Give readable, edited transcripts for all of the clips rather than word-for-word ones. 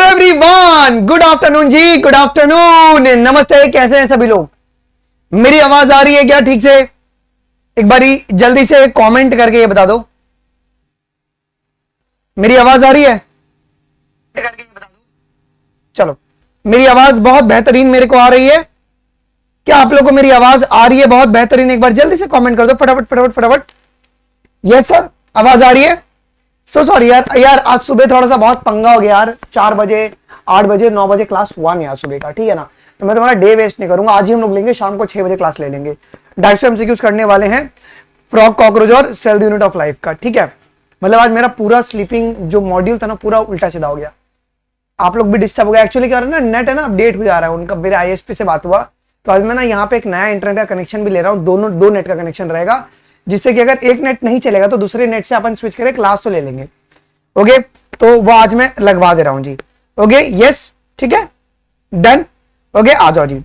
Everyone, good afternoon जी, good afternoon, नमस्ते। कैसे हैं सभी लोग? मेरी आवाज आ रही है क्या ठीक से? एक बारी जल्दी से कमेंट करके ये बता दो, मेरी आवाज आ रही है? करके ये बता दो। चलो, मेरी आवाज बहुत बेहतरीन मेरे को आ रही है। क्या आप लोगों को मेरी आवाज आ रही है बहुत बेहतरीन? एक बार जल्दी से कमेंट कर दो, फटाफट फटाफट फटाफट। यस सर, आवाज आ रही है। सो सॉरी यार आज सुबह थोड़ा सा बहुत पंगा हो गया यार। 4 बजे 8 बजे 9 बजे क्लास हुआ नहीं आज सुबह का, ठीक है ना? तो मैं तुम्हारा डे वेस्ट नहीं करूंगा। आज ही हम लोग लेंगे, शाम को 6 बजे क्लास ले लेंगे। 250 एमसीक्यूज करने वाले हैं फ्रॉग, कॉकरोच और cell the unit of life का, ठीक है? मतलब आज मेरा पूरा स्लीपिंग जो मॉड्यूल था ना, पूरा उल्टा सीधा हो गया। आप लोग भी डिस्टर्ब हो गया। एक्चुअली क्या है ना, नेट है ना, अपडेट हो जा रहा है उनका। मेरे आईएसपी से बात हुआ तो आज मैं ना यहाँ पे एक नया इंटरनेट का कनेक्शन भी ले रहा हूँ। दोनों 2 नेट का कनेक्शन रहेगा, जिससे कि अगर एक नेट नहीं चलेगा तो दूसरे नेट से अपन स्विच करें, क्लास तो ले लेंगे। ओके, तो वो आज मैं लगवा दे रहा हूं जी। ओके, यस, ठीक है, डन। ओके, आ जाओ जी।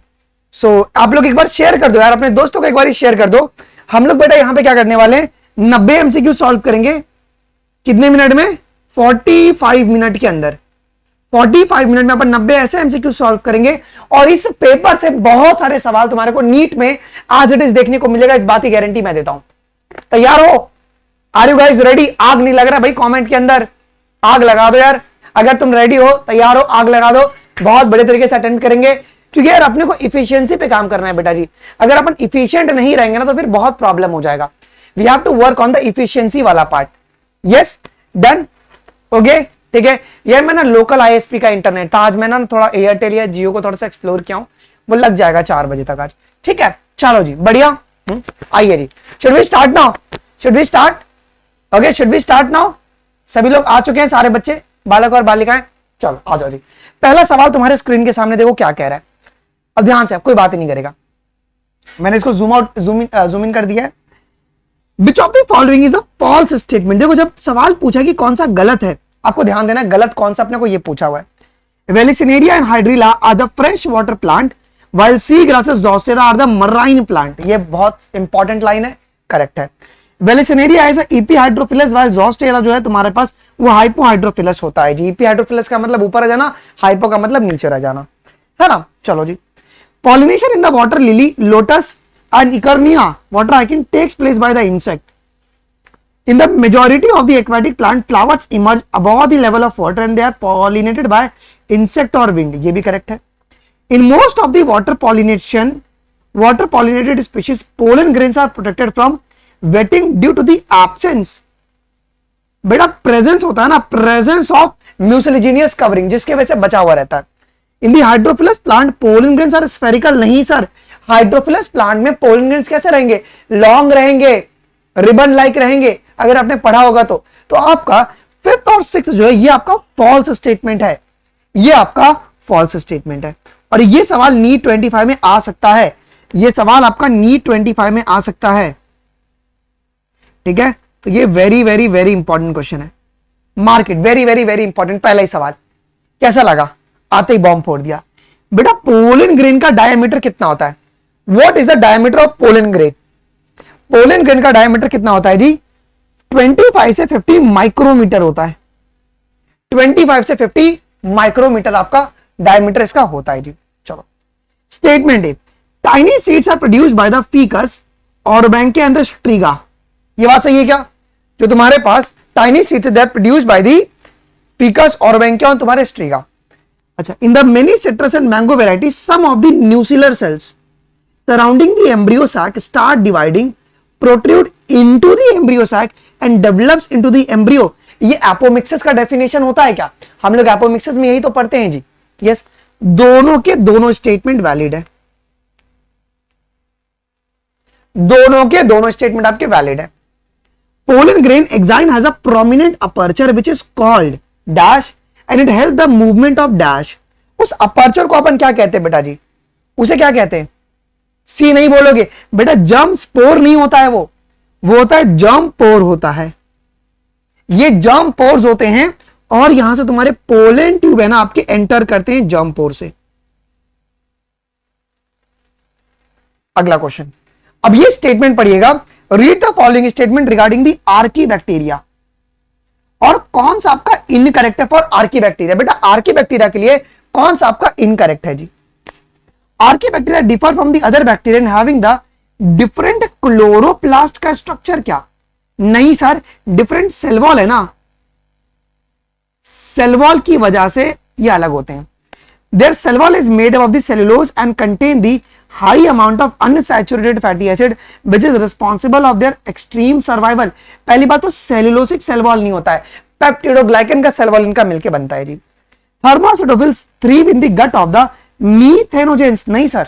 सो आप लोग एक बार शेयर कर दो यार, अपने दोस्तों को एक बार शेयर कर दो। हम लोग बेटा यहाँ पे क्या करने वाले हैं, 90 एमसीक्यू सॉल्व करेंगे। कितने मिनट में? 45 मिनट के अंदर। 45 मिनट में अपन 90 ऐसे एमसीक्यू सॉल्व करेंगे। और इस पेपर से बहुत सारे सवाल तुम्हारे को नीट में आज इट इज देखने को मिलेगा, इस बात की गारंटी मैं देता हूं। तैयार हो? Are you guys ready? आग नहीं लग रहा भाई कमेंट के अंदर? आग लगा दो यार। अगर तुम रेडी हो, तैयार हो, आग लगा दो। बहुत बड़े तरीके से अटेंड करेंगे, क्योंकि यार अपने को इफिशियंसी पे काम करना है बेटा जी। अगर अपन इफिशियंट नहीं रहेंगे ना तो फिर बहुत प्रॉब्लम हो जाएगा। We have to work on the efficiency वाला पार्ट। Yes, done. ओके, ठीक है। यार मैं ना लोकल आईएसपी का इंटरनेट था आज, मैं ना थोड़ा एयरटेल या जियो को थोड़ा सा एक्सप्लोर किया हूं। वो लग जाएगा 4 बजे तक आज, ठीक है? चलो जी, बढ़िया। आइए जी, should we start now? Should we start? Okay, should we start now? सभी लोग आ चुके हैं, सारे बच्चे, बालक और बालिकाएं? चलो आ जाओ जी। पहला सवाल तुम्हारे स्क्रीन के सामने देखो क्या कह रहा है। अब ध्यान से, अब कोई बात ही नहीं करेगा। मैंने इसको जूम इन कर दिया है। Which of the following is a false statement? देखो, जब सवाल पूछा कि कौन सा गलत है, आपको ध्यान देना है गलत कौन सा अपने को ये पूछा हुआ है। Vallisneria and Hydrilla are the fresh water plant while sea grasses Drosera are the marine plant. ये बहुत इंपॉर्टेंट लाइन है, करेक्ट है। Vallisneria as epihydrophilous while Zostera जो है तुम्हारे पास वो हाइपो हाइड्रोफिलस होता है जी। ईपी हाइड्रोफिलस का मतलब ऊपर आ जाना, हाइपो का मतलब नीचे रह जाना, है ना? चलो जी। Pollination in the water lily, lotus and Eichhornia water हाइकिंग takes place by the insect. In the majority of the aquatic plant, flowers emerge above the level of water and they are pollinated by insect or wind. ये भी correct है। In most of the water pollinated species, pollen grains are protected from wetting due to the absence, बेटा presence होता है ना, presence of mucilaginous covering, जिसके वजह से बचा हुआ रहता है। In the hydrophilous plant, pollen grains are spherical। नहीं सर, hydrophilous plant में pollen grains कैसे रहेंगे? लॉन्ग रहेंगे, रिबन लाइक रहेंगे। अगर आपने पढ़ा होगा तो आपका 5th और 6th जो है ये आपका फॉल्स स्टेटमेंट है। ये आपका फॉल्स स्टेटमेंट है और ये सवाल नीट 25 में आ सकता है। ये सवाल आपका नीट 25 में आ सकता है, ठीक है? तो ये very very very important question है। Mark it very very very important. पहला ही सवाल कैसा लगा? आते ही बॉम्ब फोड़ दिया। बेटा पोलन ग्रेन का डायमीटर कितना होता है? What is the diameter of pollen grain? Pollen grain का डायमीटर कितना होता है जी? 25 से 50 माइक्रोमीटर होता है। 25 से 50 माइक्रोमीटर आपका डायमीटर इसका होता है जी। चलो, स्टेटमेंट है tiny seeds are produced by the Ficus Orobanche and the Striga. ये बात सही है क्या? जो तुम्हारे पास tiny seeds they are produced by the Ficus Orobanche और तुम्हारे स्ट्रिगा। अच्छा, in the many citrus and mango varieties some of the nucellar cells surrounding the embryo sac start dividing, protrude into the embryo sac and develops into the embryo। ये apomixis का definition होता है क्या? हम लोग apomixis में यही तो पढ़ते हैं जी। यस, दोनों के दोनों स्टेटमेंट वैलिड है। दोनों के दोनों स्टेटमेंट आपके वैलिड है। Pollen grain exine has a prominent aperture which is called dash and it help the movement of dash. उस अपर्चर को अपन क्या कहते हैं बेटा जी? उसे क्या कहते हैं? सी नहीं बोलोगे बेटा, जर्म स्पोर नहीं होता है, वो होता है जर्म पोर होता है। ये जर्म पोर्स होते हैं और यहां से तुम्हारे पोलन ट्यूब है ना आपके एंटर करते हैं जर्म पोर से। अगला क्वेश्चन, अब ये स्टेटमेंट पढ़िएगा, read the following statement regarding the Archie bacteria. और कौन सा आपका इनकरेक्ट है फॉर आर्कीबैक्टीरिया? बेटा आर्कीबैक्टीरिया के लिए कौन सा आपका इनकरेक्ट है जी? Archaebacteria differ from the other bacteria in having the different chloroplast का स्ट्रक्चर क्या? नहीं सर, डिफरेंट सेल वॉल है ना, सेल वॉल की वजह से ये अलग होते हैं। Their cell wall is made of the cellulose and contain the high amount of unsaturated fatty acid which is responsible of their extreme survival. पहली बात तो सेलुलोसिक सेल वॉल नहीं होता है, पेप्टिडोग्लाइकन का सेल वॉल इनका मिलकर बनता है जी। Thermoacidophiles thrive in the gut of the methanogens. नहीं सर,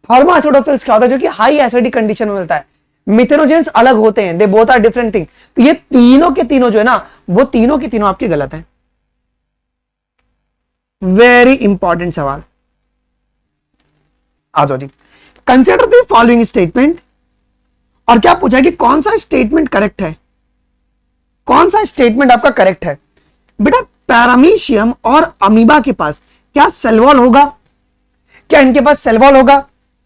थर्मोसिटोफिल्स क्या होता है? जो कि हाई एसिडिक कंडीशन में मिलता है। मिथेनोजेंस अलग होते हैं, they both are different thing. तो ये तीनों के तीनों जो है ना, वो तीनों के तीनों आपके गलत है। वेरी इंपॉर्टेंट सवाल, आ जाओ जी। कंसिडर द फॉलोइंग स्टेटमेंट, और क्या पूछा कि कौन सा स्टेटमेंट करेक्ट है? कौन सा स्टेटमेंट आपका करेक्ट है? बेटा पैरामीशियम और अमीबा के पास क्या सेल वॉल होगा? क्या इनके पास सेल वॉल होगा?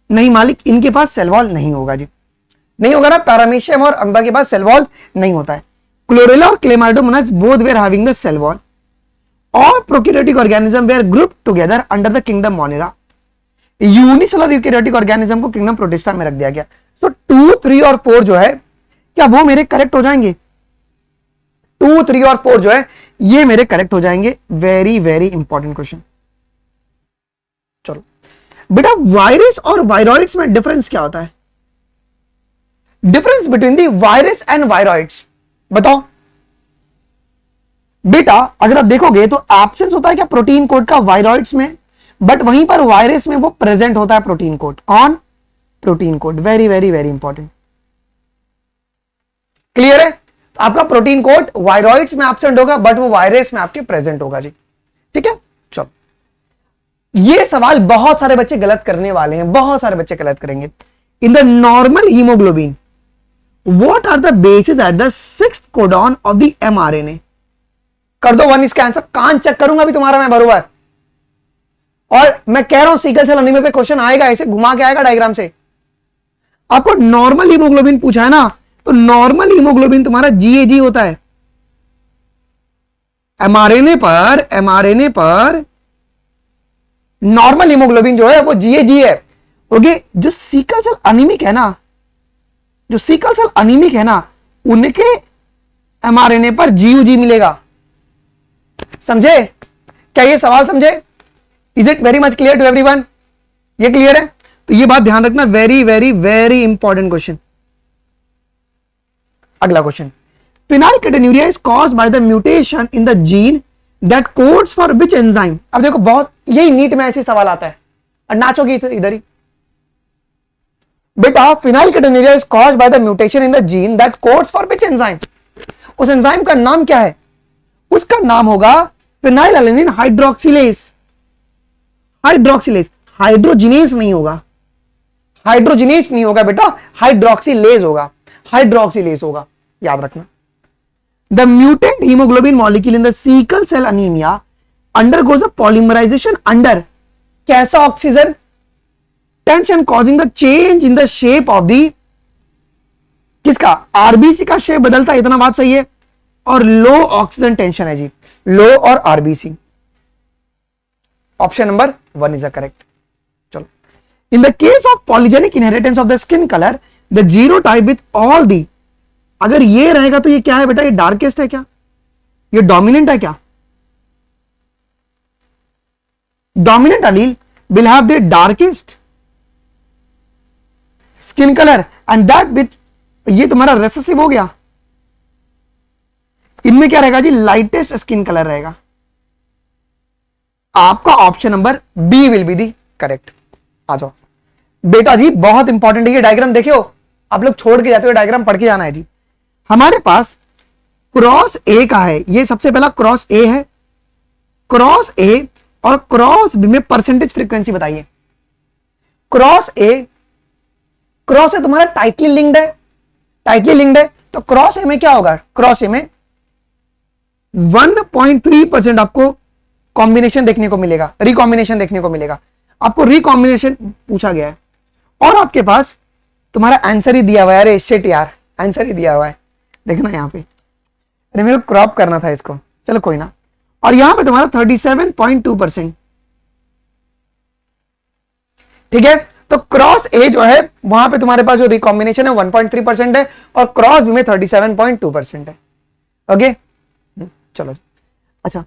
नहीं मालिक, इनके पास सेल वॉल नहीं होगा जी, नहीं होगा ना। पैरामीशियम और अमीबा के पास सेल वॉल नहीं होता है। क्लोरेला और chlamydomonas both were having the cell wall. All prokaryotic organism were grouped together under the kingdom Monera. Unicellular eukaryotic organism को किंगडम प्रोटिस्टा में रख दिया गया। सो 2, 3 और 4 जो है, क्या वो मेरे करेक्ट हो जाएंगे? 2, 3 और 4 जो है ये मेरे करेक्ट हो जाएंगे। Very very important question. चलो बेटा, वायरस और वायरॉइड्स में डिफरेंस क्या होता है? Difference between the virus and viroids बताओ बेटा। अगर आप देखोगे तो एब्सेंस होता है क्या प्रोटीन कोड का वायरॉइड्स में, बट वहीं पर वायरस में वो प्रेजेंट होता है प्रोटीन कोड। कौन? Protein code. Very very very important. Clear है? तो आपका प्रोटीन कोड वायरॉइड्स में एब्सेंट होगा, बट वो वायरस में आपके प्रेजेंट होगा जी। ठीक है, चलो ये सवाल बहुत सारे बच्चे गलत करने वाले हैं, बहुत सारे बच्चे गलत करेंगे। In the normal haemoglobin what are the bases at the 6th codon of the mRNA? कर दो 1 इसका आंसर। कान चेक करूंगा भी तुम्हारा मैं बरोबर, और मैं कह रहा हूं सीकल सेल एनीमिया पे क्वेश्चन आएगा, ऐसे घुमा के आएगा डायग्राम से। आपको नॉर्मल हीमोग्लोबिन पूछा है ना, तो नॉर्मल हीमोग्लोबिन तुम्हारा GAG होता है। mRNA पर नॉर्मल हीमोग्लोबिन जो है वो GAG है। ओके, जो सीकल सेल एनीमिक है ना, जो सीकल सेल एनीमिक है ना, उनके mRNA पर GUG मिलेगा। समझे? क्या ये सवाल समझे? Is it very much clear to everyone? ये क्लियर है? तो ये बात ध्यान रखना, very very very important question. अगला question, phenylketonuria is caused by the mutation in the gene that codes for which enzyme? अब देखो बहुत यही नीट में ऐसे सवाल आता है, और नाचोगी इधर ही बेटा। Phenylketonuria is caused by the mutation in the gene that codes for which enzyme? उस एंजाइम का नाम क्या है? उसका नाम होगा फिनाइलएलेनिन हाइड्रोक्सिलेज। हाइड्रोक्सिलेज, हाइड्रोजिनेज नहीं होगा, हाइड्रोजिनेज नहीं होगा बेटा, हाइड्रोक्सिलेज होगा, हाइड्रोक्सिलेज होगा, याद रखना। The mutant haemoglobin molecule in the sickle cell anaemia undergoes a polymerisation under कैसा oxygen tension causing the change in the shape of the किसका? आरबीसी का शेप बदलता है, इतना बात सही है। और लो ऑक्सीजन टेंशन है जी, लो और RBC. Option number 1 is the correct. चलो, in the case of polygenic inheritance of the skin colour the genotype with all the, अगर ये रहेगा तो ये क्या है बेटा? ये डार्केस्ट है क्या? ये डोमिनेंट है क्या? Dominant allele will have the darkest skin color and that with ये तुम्हारा रेसेसिव हो गया। इनमें क्या रहेगा जी? लाइटेस्ट स्किन कलर रहेगा। आपका option number B will be the correct. आ जाओ बेटा जी, बहुत इंपॉर्टेंट है ये डायग्राम। देखियो आप लोग छोड़ के जाते हुए डायग्राम पढ़ के जाना है जी। हमारे पास क्रॉस ए का है, ये सबसे पहला क्रॉस ए है। क्रॉस ए और क्रॉस बी में परसेंटेज फ्रीक्वेंसी बताइए। क्रॉस ए तुम्हारा टाइटली लिंक्ड है, टाइटली लिंक्ड है, तो क्रॉस ए में क्या होगा? क्रॉस ए में 1.3% आपको कॉम्बिनेशन देखने को मिलेगा, रिकॉम्बिनेशन देखने को मिलेगा। आपको रिकॉम्बिनेशन पूछा गया है और आपके पास तुम्हारा आंसर ही दिया हुआ है। अरे शिट यार, आंसर ही दिया हुआ है, देखना यहां पे अरे मेरे को क्रॉप करना था इसको, चलो कोई ना। और यहां पे तुम्हारा 37.2%, ठीक है। तो क्रॉस ए जो है वहां पे तुम्हारे पास जो रिकॉम्बिनेशन है 1.3% है, और क्रॉस बी में 37.2% है। ओके चलो अच्छा,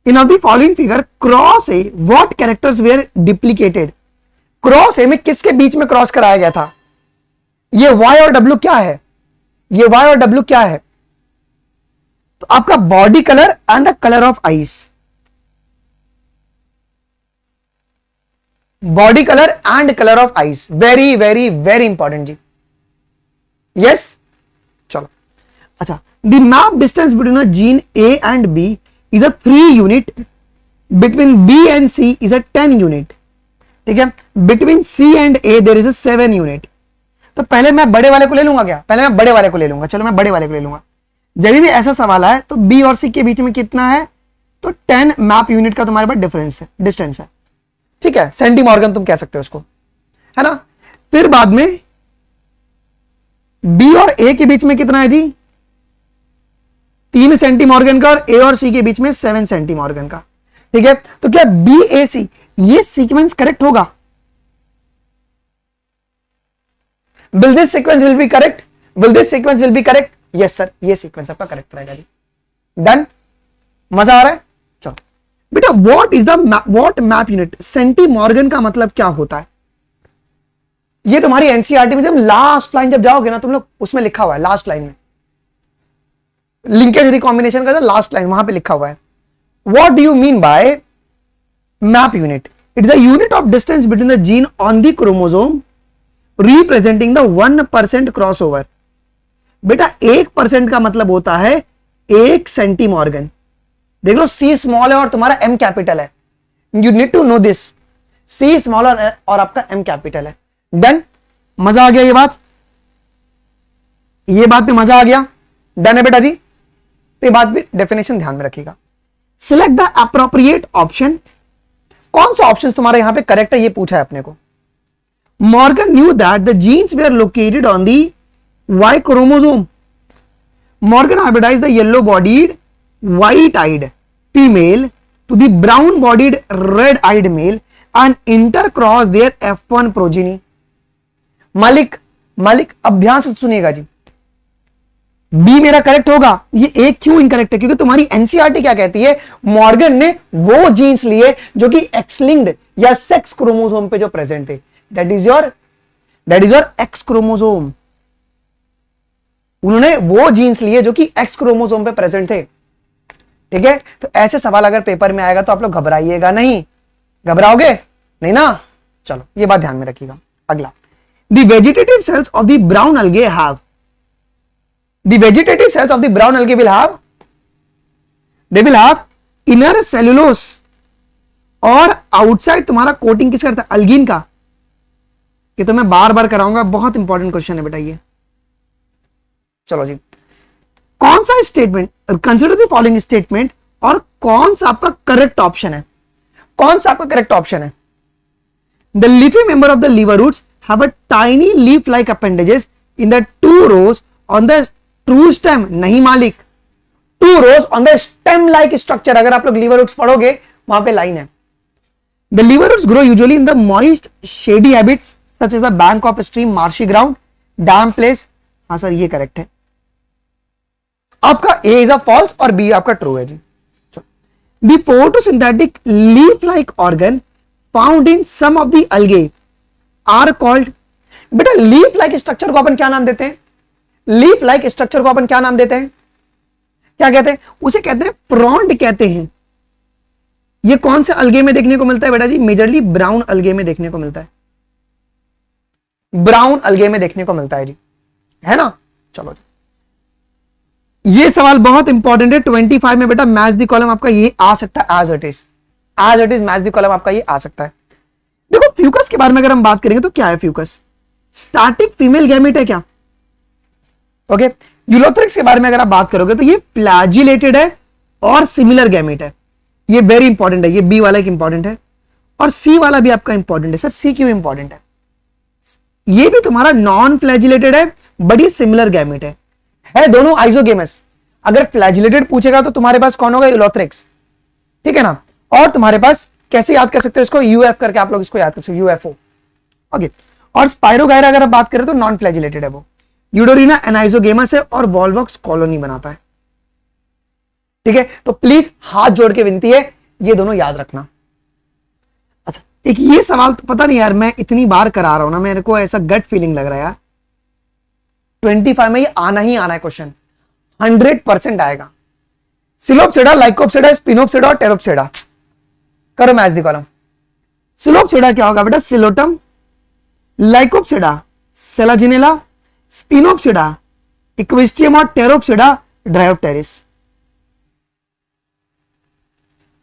in of the following figure cross A what characters were duplicated. Cross A में किसके बीच में क्रॉस कराया गया था? ये वाई और डब्ल्यू क्या है? ये वाई और डब्ल्यू क्या है? तो आपका body colour and the colour of eyes, body colour and colour of eyes, very very very important जी। यस चलो अच्छा, the map distance between a gene A and B is a 3 unit, between B and C is a 10 unit, ठीक है। Between C and A there is a 7 unit. तो पहले मैं बड़े वाले को ले लूंगा क्या? पहले मैं बड़े वाले को ले लूंगा, चलो मैं बड़े वाले को ले लूंगा। जब भी ऐसा सवाल आए तो बी और सी के बीच में कितना है? तो 10 मैप यूनिट का तुम्हारे पास डिफरेंस है, डिस्टेंस है, ठीक है। सेंटीमॉर्गन तुम कह सकते हो उसको, है ना। फिर बाद में बी और ए के बीच में कितना है जी? 3 सेंटीमॉर्गन का, और ए और सी के बीच में 7 सेंटीमॉर्गन का, ठीक है। तो क्या बी ए सी ये सीक्वेंस करेक्ट होगा? Will this sequence will be correct? Will this sequence will be correct? Yes sir, ये सीक्वेंस आपका करेक्ट रहेगा जी। डन, मजा आ रहा है? चलो बेटा, what is the what map unit? Centimorgan का मतलब क्या होता है? ये तुम्हारी एनसीईआरटी में जब लास्ट लाइन जब जाओगे ना तुम लोग, उसमें लिखा हुआ है लास्ट लाइन में, लिंकेज रिकॉम्बिनेशन का जो लास्ट लाइन वहां पे लिखा हुआ है। What do you mean by map unit? It is a unit of distance between the gene on the chromosome representing the 1% crossover. बेटा 1% का मतलब होता है 1 सेंटीमॉर्गन। देख लो, सी स्मॉल है और तुम्हारा एम कैपिटल है। You need to know this, C small और आपका एम कैपिटल है। डन, मजा आ गया ये बात? ये बात में मजा आ गया? डन है बेटा जी। तो ये बात भी डेफिनेशन ध्यान में रखिएगा। Select the appropriate option. कौन सा ऑप्शन तुम्हारा यहां पे करेक्ट है ये पूछा है अपने को। Morgan knew that the genes were located on the Y chromosome. Morgan hybridized the yellow-bodied, white-eyed female to the brown-bodied, red-eyed male and intercrossed their F1 progeny. मालिक अब ध्यान से सुनिएगा जी। बी मेरा करेक्ट होगा। ये एक क्यों इनकरेक्ट है? क्योंकि तुम्हारी एनसीईआरटी क्या कहती है? मॉर्गन ने वो जीन्स लिए जो कि एक्स लिंक्ड या सेक्स क्रोमोसोम पे जो प्रेजेंट है। That is your X chromosome. उन्होंने वो जीन्स लिए जो कि X क्रोमोसोम पे प्रेजेंट थे, ठीक है। तो ऐसे सवाल अगर पेपर में आएगा तो आप लोग घबराइएगा नहीं। घबराओगे नहीं ना? चलो ये बात ध्यान में रखिएगा। अगला, the vegetative cells of the brown algae have, the vegetative cells of the brown algae will have, they will have inner cellulose और आउटसाइड तुम्हारा कोटिंग किस करता है? अल्गिन का। ये तो मैं बार बार कराऊंगा, बहुत इंपॉर्टेंट क्वेश्चन है बेटा ये। चलो जी, कौन सा statement, consider the following statement, और कौन सा आपका करेक्ट ऑप्शन है? कौन सा आपका करेक्ट ऑप्शन है? The leafy member of the liver roots have a tiny leaf like appendages in the 2 rows on the true stem. नहीं मालिक, 2 rows on the stem like structure. अगर आप लोग लीवर रूट्स पढ़ोगे वहां पे लाइन है। The liver roots grow usually in the moist shady habits such as a bank of stream, marshy ground, dam place। हाँ सर ये करेक्ट है। आपका A इज अ फॉल्स और B आपका ट्रू है जी। The photosynthetic leaf-like organ found in some of the algae are called। बेटा लीफ-like structure को अपन क्या नाम देते हैं? लीफ-like स्ट्रक्चर को अपन क्या नाम देते हैं? क्या कहते हैं उसे? कहते हैं फ्रॉन्ड कहते हैं। ये कौन से अलगे में देखने को मिलता है बेटा जी? मेजरली ब्राउन अलगे में देखने को मिलता है। ब्राउन अलगे में देखने को मिलता है जी, है ना। चलो जी, ये सवाल बहुत इंपॉर्टेंट है। 25 में बेटा मैच द कॉलम आपका ये आ सकता है, as it is match the column आपका ये आ सकता है। देखो फ्यूकस के बारे में अगर हम बात करेंगे तो क्या है फ्यूकस? स्टैटिक फीमेल गैमेट है क्या? ओके। यूलोथ्रिक्स के बारे में अगर आप बात करोगे तो ये फ्लैजिलेटेड है और सिमिलर गैमेट है। ये वेरी इंपॉर्टेंट है। ये बी वाला एक इंपॉर्टेंट है और सी वाला भी आपका इंपॉर्टेंट है। सर सी क्यों इंपॉर्टेंट है? ये भी तुम्हारा नॉन फ्लैजिलेटेड है बट ये सिमिलर गैमेट है दोनों आइसोगेमस। अगर फ्लैजिलेटेड पूछेगा तो तुम्हारे पास कौन होगा, यूलोथ्रिक्स, ठीक है ना। और तुम्हारे पास कैसे याद कर सकते हो इसको, यूएफ करके आप लोग इसको याद कर सकते हो, यूएफओ, ओके। और स्पाइरोगायरा अगर आप बात करें तो नॉन फ्लैजिलेटेड है वो, यूडोरिना एनाइजोगेमस है और वॉल्वॉक्स कॉलोनी बनाता है, ठीक है। तो प्लीज हाथ जोड़ के विनती है ये दोनों याद रखना। अच्छा, एक ये सवाल तो पता नहीं यार, मैं इतनी बार करा रहा हूं ना, मेरे को ऐसा गट फीलिंग लग रहा है यार 25 में ये आना ही आना है क्वेश्चन, 100% आएगा। सिलोपसिडा, लाइकोपसिडा, स्पिनोपसिडा और टेरोपसिडा, करो मैच दी कॉलम। सिलोपसिडा क्या होगा बेटा, सिलोटम, लाइकोपसिडा सेलाजिनेला, स्पिनोपसिडा इक्विस्टियम और टेरोपसिडा ड्रायोप्टेरिस,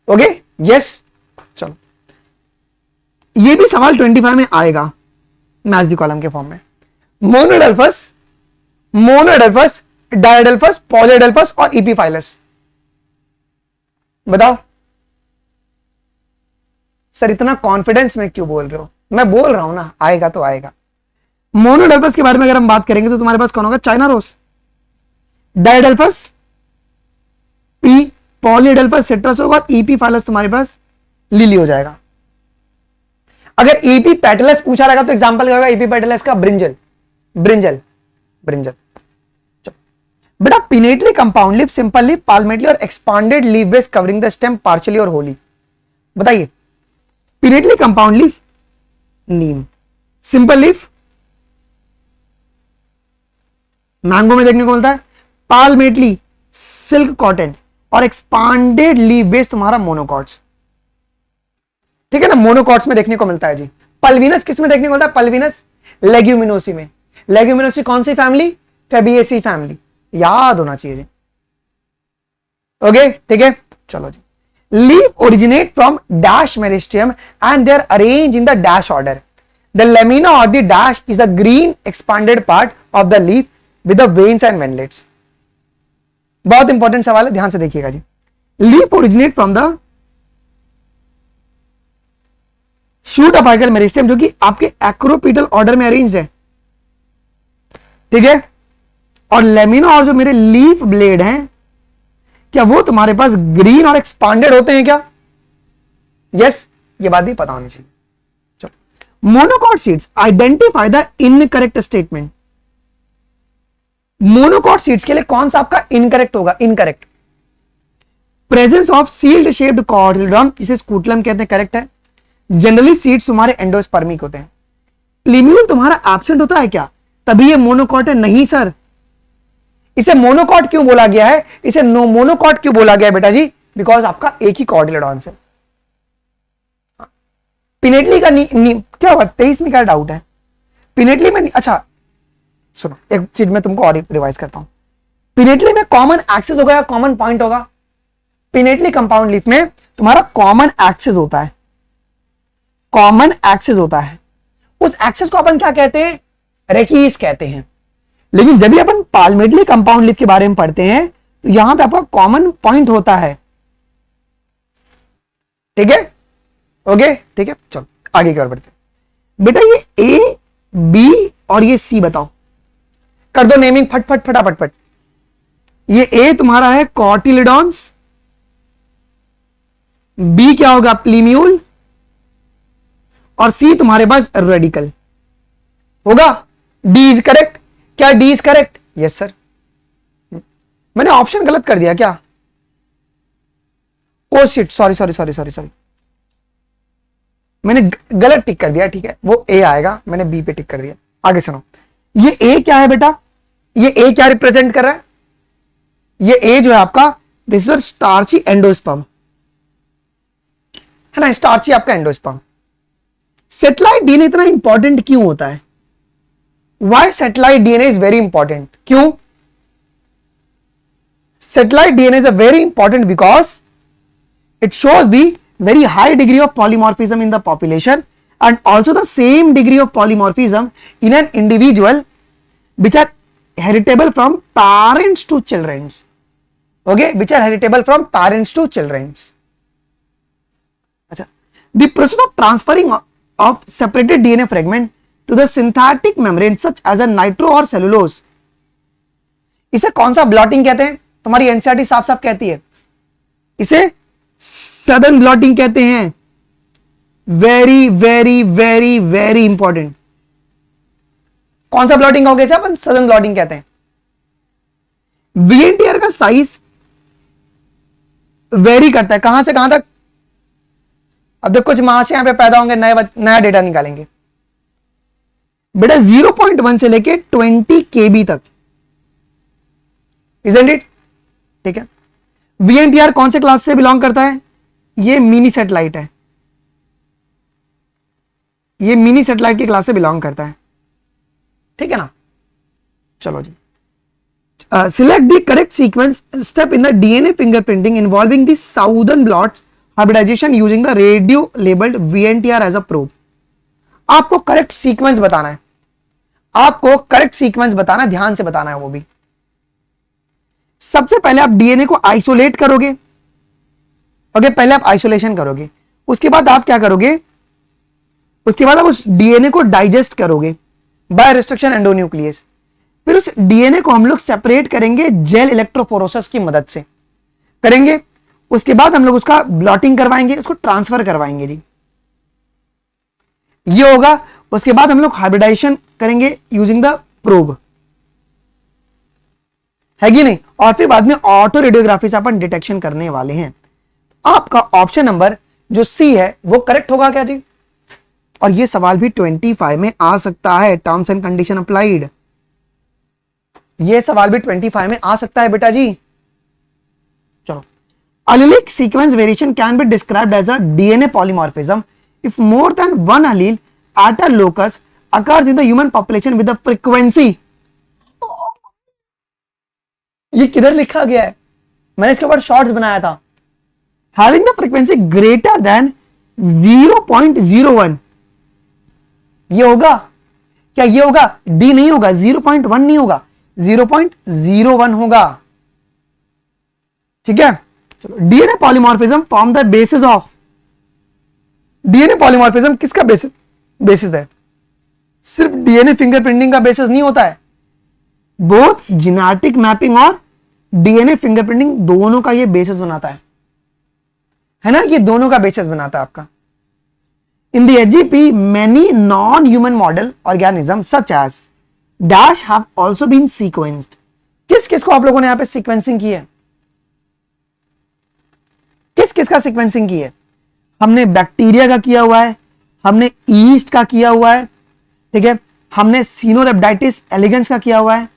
ओके यस। चलो ये भी सवाल 25 में आएगा मैच दी कॉलम के फॉर्म में। मोनोडेल्फस, मोनोडेल्फस, डायोडेल्फस, पॉलीडेल्फस और इपीफाइलस, बताओ सर इतना कॉन्फिडेंस में क्यों बोल रहे हो, मैं बोल रहा हूं ना आएगा तो आएगा। मोनोडेल्फस के बारे में अगर हम बात करेंगे तो तुम्हारे पास कौन होगा, चाइना रोज, डायोडेल्फस पी, पॉलीडेल्फस सिट्रस होगा, ईपीफाइलस तुम्हारे पास लिली हो जाएगा। अगर ईपी पेटलस पूछा रहेगा तो एग्जांपल क्या होगा ईपी पेटलस का, ब्रिंजल, ब्रिंजल, ब्रिंजल। बेटा pinnately compound leaf, simple leaf, palmately और expanded leaf base covering the stem partially और होली, बताइए। Pinnately compound leaf neem, simple leaf mango में देखने को मिलता है, पाल्मेटली सिल्क कॉटन और एक्सपांडेड लीफ बेस तुम्हारा मोनोकॉट्स, ठीक है ना, मोनोकॉट्स में देखने को मिलता है जी। पल्विनस किस में देखने को मिलता है, पल्विनस लेग्यूमिनोसी में, लेग्यूमिनोसी कौन सी फैमिली, फेबिएसी फैमिली, याद होना चाहिए जी, ओके ठीक है। चलो जी, leaf originate from dash meristem and they are arrange in the dash order, the lamina और the dash is the green expanded part of the leaf with the veins and veinlets. बहुत important सवाल है, ध्यान से देखिएगा जी। Leaf originate from the shoot apical meristem जो कि आपके एक्रोपीटल ऑर्डर में अरेंज है, ठीक है। और लेमिना और जो मेरे लीफ ब्लेड हैं क्या वो तुम्हारे पास ग्रीन और एक्सपांडेड होते हैं क्या, यस, ये बात भी पता होनी चाहिए। चलो, monocot seeds identify the incorrect statement, monocot seeds के लिए कौन सा आपका इनकरेक्ट होगा, incorrect. Presence of shield shaped cotyledon, जिसे स्कूटलम कहते हैं, करेक्ट है। जनरली सीड्स तुम्हारे एंडोस्पर्मिक होते हैं। प्लीम्यूल तुम्हारा एब्सेंट होता है क्या, तभी ये मोनोकॉट है, नहीं सर। इसे मोनोकॉट क्यों बोला गया है, इसे नो मोनोकॉट क्यों बोला गया है बेटा जी, बिकॉज आपका एक ही कॉटिलडॉन्स है। पिनेटली का क्या हुआ, 23 में क्या डाउट है पिनेटली में, अच्छा सुनो एक चीज मैं तुमको और रिवाइज करता हूं। पिनेटली में कॉमन एक्सेस होगा या कॉमन पॉइंट होगा, पिनेटली कंपाउंड लीफ में तुम्हारा कॉमन एक्सेस होता है, कॉमन एक्सेस होता है। उस एक्सेस को अपन क्या कहते हैं, रेकीज कहते हैं। लेकिन जब भी अपन पाल्मेटली कंपाउंड लीफ के बारे में पढ़ते हैं तो यहां पे आपका कॉमन पॉइंट होता है, ठीक है, ओके ठीक है। चलो आगे की ओर बढ़ते हैं। बेटा ये ए बी और ये सी बताओ, कर दो नेमिंग फट फट फटाफट फट। ये ए तुम्हारा है कॉटिलिडॉन्स, बी क्या होगा प्लीम्यूल, और सी तुम्हारे पास रेडिकल होगा। डी इज करेक्ट, क्या D is correct, yes sir. मैंने ऑप्शन गलत कर दिया क्या, oh shit, sorry sorry sorry sorry sorry, मैंने गलत टिक कर दिया, ठीक है, वो ए आएगा, मैंने बी पे टिक कर दिया। आगे सुनो, ये ए क्या है बेटा, ये ए क्या रिप्रेजेंट कर रहा है, ये ए जो है आपका दिस इज स्टार्ची एंडोस्पर्म, है ना, स्टार्ची आपका एंडोस्पर्म। सेटेलाइट डीएनए इतना इंपॉर्टेंट क्यों होता है, why satellite DNA is very important, क्यों satellite DNA is a very important because it shows the very high degree of polymorphism in the population and also the same degree of polymorphism in an individual which are heritable from parents to children, okay, which are heritable from parents to children. अच्छा, the process of transferring of separated DNA fragment to the synthetic membrane such as a nitro or cellulose, इसे कौन सा blotting कहते हैं, तुम्हारी NCERT साफ साफ कहती है, इसे सदर्न ब्लॉटिंग कहते हैं। Very very very very important. कौन सा ब्लॉटिंग हो गया इसे अपन सदर्न ब्लॉटिंग कहते हैं। वीएनटीआर का साइज वेरी करता है कहां से कहां तक। अब देखो कुछ महाशय यहां पे पैदा होंगे, नया डेटा निकालेंगे बेटा 0.1 से लेके 20 केबी तक, इजंट इट? ठीक है। वीएनटीआर कौन से क्लास से बिलोंग करता है? ये मिनी सैटेलाइट है, ये मिनी सैटेलाइट की क्लास से बिलोंग करता है, ठीक है ना। चलो जी, select the correct sequence step in the DNA fingerprinting involving the Southern blots hybridisation using the radio labelled VNTR as a probe. आपको करेक्ट सीक्वेंस बताना है, आपको करेक्ट सीक्वेंस बताना, ध्यान से बताना है वो भी। सबसे पहले आप डीएनए को आइसोलेट करोगे, ओके, पहले आप आइसोलेशन करोगे, उसके बाद आप क्या करोगे, उसके बाद आप उस डीएनए को डाइजेस्ट करोगे बाय रिस्ट्रिक्शन एंडोन्यूक्लियस। फिर उस डीएनए को हम लोग सेपरेट करेंगे जेल इलेक्ट्रोफोरेसिस की मदद से करेंगे। उसके बाद हम लोग उसका ब्लॉटिंग करवाएंगे, उसको ट्रांसफर करवाएंगे जी, ये होगा। उसके बाद हम लोग हाइब्रिडाइजेशन करेंगे यूजिंग द प्रोब, है कि नहीं, और फिर बाद में ऑटो रेडियोग्राफी से अपन डिटेक्शन करने वाले हैं। आपका ऑप्शन नंबर जो सी है वो करेक्ट होगा क्या जी? और ये सवाल भी 25 में आ सकता है, टर्म्स एंड कंडीशन अप्लाइड, ये सवाल भी 25 में आ सकता है बेटा जी। चलो, allelic sequence variation can be described as a DNA polymorphism if more than one allele at a locus occurs in the human population with a frequency। ये किधर लिखा गया है? मैंने इसके ऊपर शॉर्ट्स बनाया था। Having the frequency greater than 0.01, ये होगा क्या? ये होगा डी नहीं होगा, 0.1 नहीं होगा, 0.01 होगा, ठीक है। चलो, DNA polymorphism form the basis of, DNA polymorphism किसका बेसिस है? सिर्फ डीएनए फिंगरप्रिंटिंग का बेसिस नहीं होता है, बोथ जेनेटिक मैपिंग और डीएनए फिंगरप्रिंटिंग दोनों का ये बेसिस बनाता है ना, ये दोनों का बेसिस बनाता है आपका। In the HGP many non human model organism such as dash have also been sequenced. किस किस को आप लोगों ने यहां पे सीक्वेंसिंग की है? किस किस का सीक्वेंसिंग की है? हमने बैक्टीरिया का किया हुआ है, हमने ईस्ट का किया हुआ है, ठीक है, हमने सिनोरेप्टाइटिस एलिगेंस का किया हुआ है,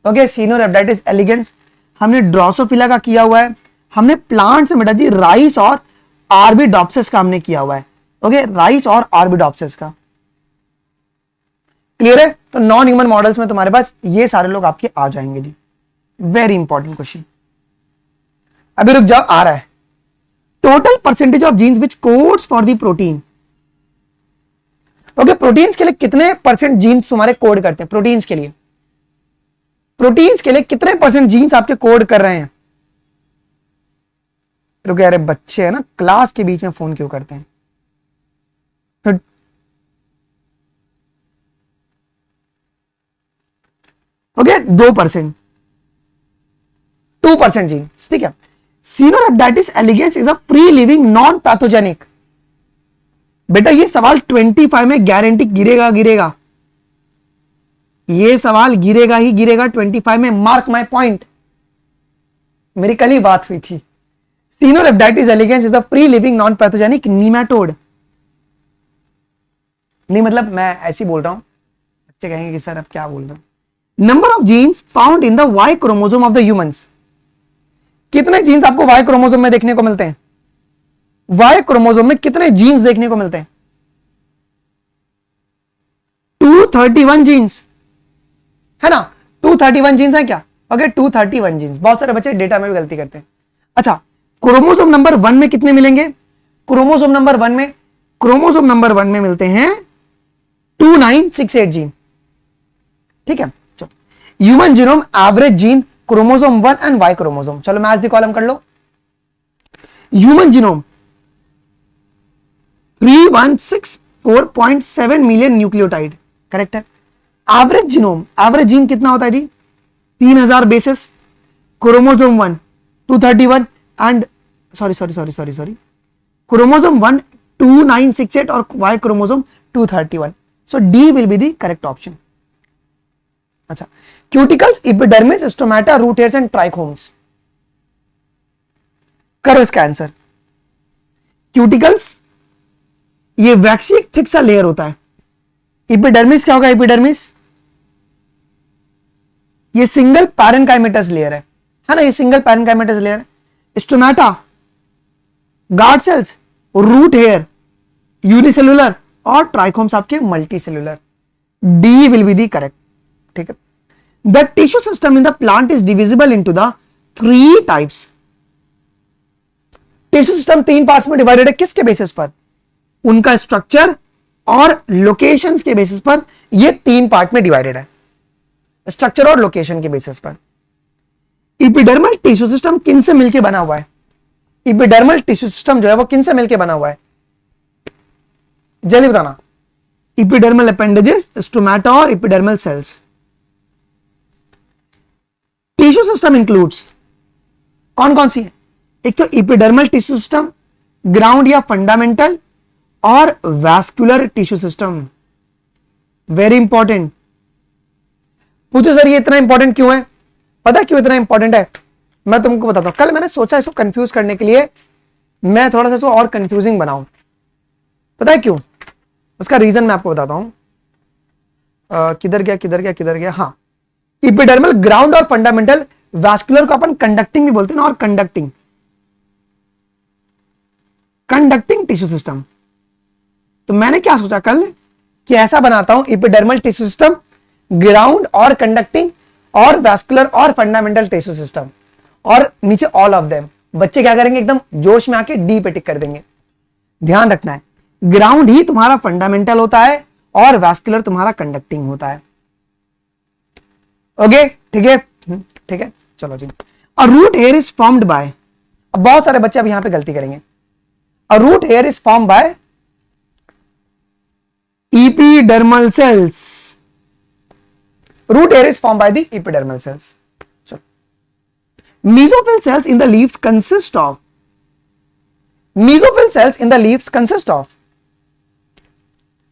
ओके, सिनोरेप्टाइटिस एलिगेंस, हमने ड्रोसोफिला का किया हुआ है, हमने प्लांट से बेटा जी राइस और आर्बिडोप्सिस का हमने किया हुआ है, ओके, राइस और आर्बिडोप्सिस का। क्लियर है? तो नॉन ह्यूमन मॉडल्स में तुम्हारे पास ये सारे लोग आपके आ जाएंगे जी। Very important question. अभी रुक जाओ, आ रहा है। Total percentage of jeans which codes for the protein. Okay, proteins के लिए कितने परसेंट जीन्स तुम्हारे कोड करते हैं? प्रोटीन्स के लिए, प्रोटीन्स के लिए कितने परसेंट जीन्स आपके कोड कर रहे हैं? रुके, अरे बच्चे है ना, क्लास के बीच में फोन क्यों करते हैं? ओके, 2%, 2% जीन्स, ठीक है। Caenorhabditis elegans is a free living non pathogenic. बेटा ये सवाल 25 में गारंटी गिरेगा, ये सवाल गिरेगा ही गिरेगा 25 में, मार्क माय पॉइंट। मेरी कल ही बात हुई थी। Caenorhabditis elegans is a free living non pathogenic nematode. नहीं मतलब मैं ऐसे ही बोल रहा हूं, बच्चे कहेंगे कि सर अब क्या बोल रहे हो। Number of genes found in the Y chromosome of the humans. कितने जीन्स आपको वाई क्रोमोसोम में देखने को मिलते हैं? वाई क्रोमोसोम में कितने जीन्स देखने को मिलते हैं? 231 जीन्स है ना, 231 जीन्स है क्या? Okay, 231 genes. बहुत सारे बच्चे डेटा में भी गलती करते हैं। अच्छा, क्रोमोसोम नंबर 1 में कितने मिलेंगे? क्रोमोसोम नंबर 1 में मिलते हैं 2968 जीन, ठीक है। चलो, human genome average gene chromosome 1 and Y chromosome. चलो मैच द कॉलम कर लो। Human genome 3164.7 million nucleotide, correct है। एवरेज जीनोम, एवरेज जीन कितना होता है जी? 3000 bases. Chromosome 1 231 and sorry chromosome 1 2968 और Y chromosome 231. So D will be the correct option. अच्छा, cuticles, epidermis, stomata, root hairs and trichomes. करो इसका आंसर. क्यूटिकल्स ये वैक्सी एक थिक सा लेयर होता है. एपिडर्मिस क्या होगा? एपिडर्मिस ये सिंगल पैरेनकाइमेटस लेयर है ना, ये सिंगल पैरेनकाइमेटस लेयर है. Stomata guard cells, root hair unicellular और ट्राइकोम्स आपके multi cellular. D will be the correct. ठीक है. The tissue system in the plant is divisible into the 3 types. Tissue system 3 parts में divided है. किसके basis पर? उनका स्ट्रक्चर और लोकेशंस के बेसिस पर ये 3 पार्ट में डिवाइडेड है. स्ट्रक्चर और लोकेशन के बेसिस पर. एपिडर्मल टिश्यू सिस्टम किन से मिलकर बना हुआ है? एपिडर्मल टिश्यू सिस्टम जो है वो किन से मिलकर बना हुआ है? जल्दी बताना. एपिडर्मल अपेंडेजेस, स्टोमेटा और epidermal cells. Tissue system includes कौन कौन सी है? एक तो एपिडर्मल टिश्यू सिस्टम, ग्राउंड या फंडामेंटल और vascular tissue system. Very important. पूछो सर ये इतना इंपॉर्टेंट क्यों है? पता क्यों इतना इंपॉर्टेंट है? मैं तुमको बताता हूं. कल मैंने सोचा इसको कंफ्यूज करने के लिए मैं थोड़ा सा इसको और कंफ्यूजिंग बनाऊं. पता है क्यों? उसका रीजन मैं आपको बताता हूं. किधर गया. हाँ, एपिडर्मल, ग्राउंड और फंडामेंटल. वैस्कुलर को अपन कंडक्टिंग भी बोलते हैं ना, और कंडक्टिंग टिश्यू सिस्टम. तो मैंने क्या सोचा कल कि ऐसा बनाता हूं, एपिडर्मल टिश्यू सिस्टम, ग्राउंड और कंडक्टिंग और वैस्कुलर और फंडामेंटल टिश्यू सिस्टम, और नीचे ऑल ऑफ देम. बच्चे क्या करेंगे? एकदम जोश में आके डी पे टिक कर देंगे. ध्यान रखना है, ग्राउंड ही तुम्हारा फंडामेंटल होता है और वैस्कुलर तुम्हारा कंडक्टिंग होता है. ओके, ठीक है. चलो जी. A root hair is formed by. अब बहुत सारे बच्चे अब यहां पे गलती करेंगे. A root hair is formed by epidermal cells. Root hair is formed by the epidermal cells. Mesophyll cells in the leaves consist of. Mesophyll cells in the leaves consist of.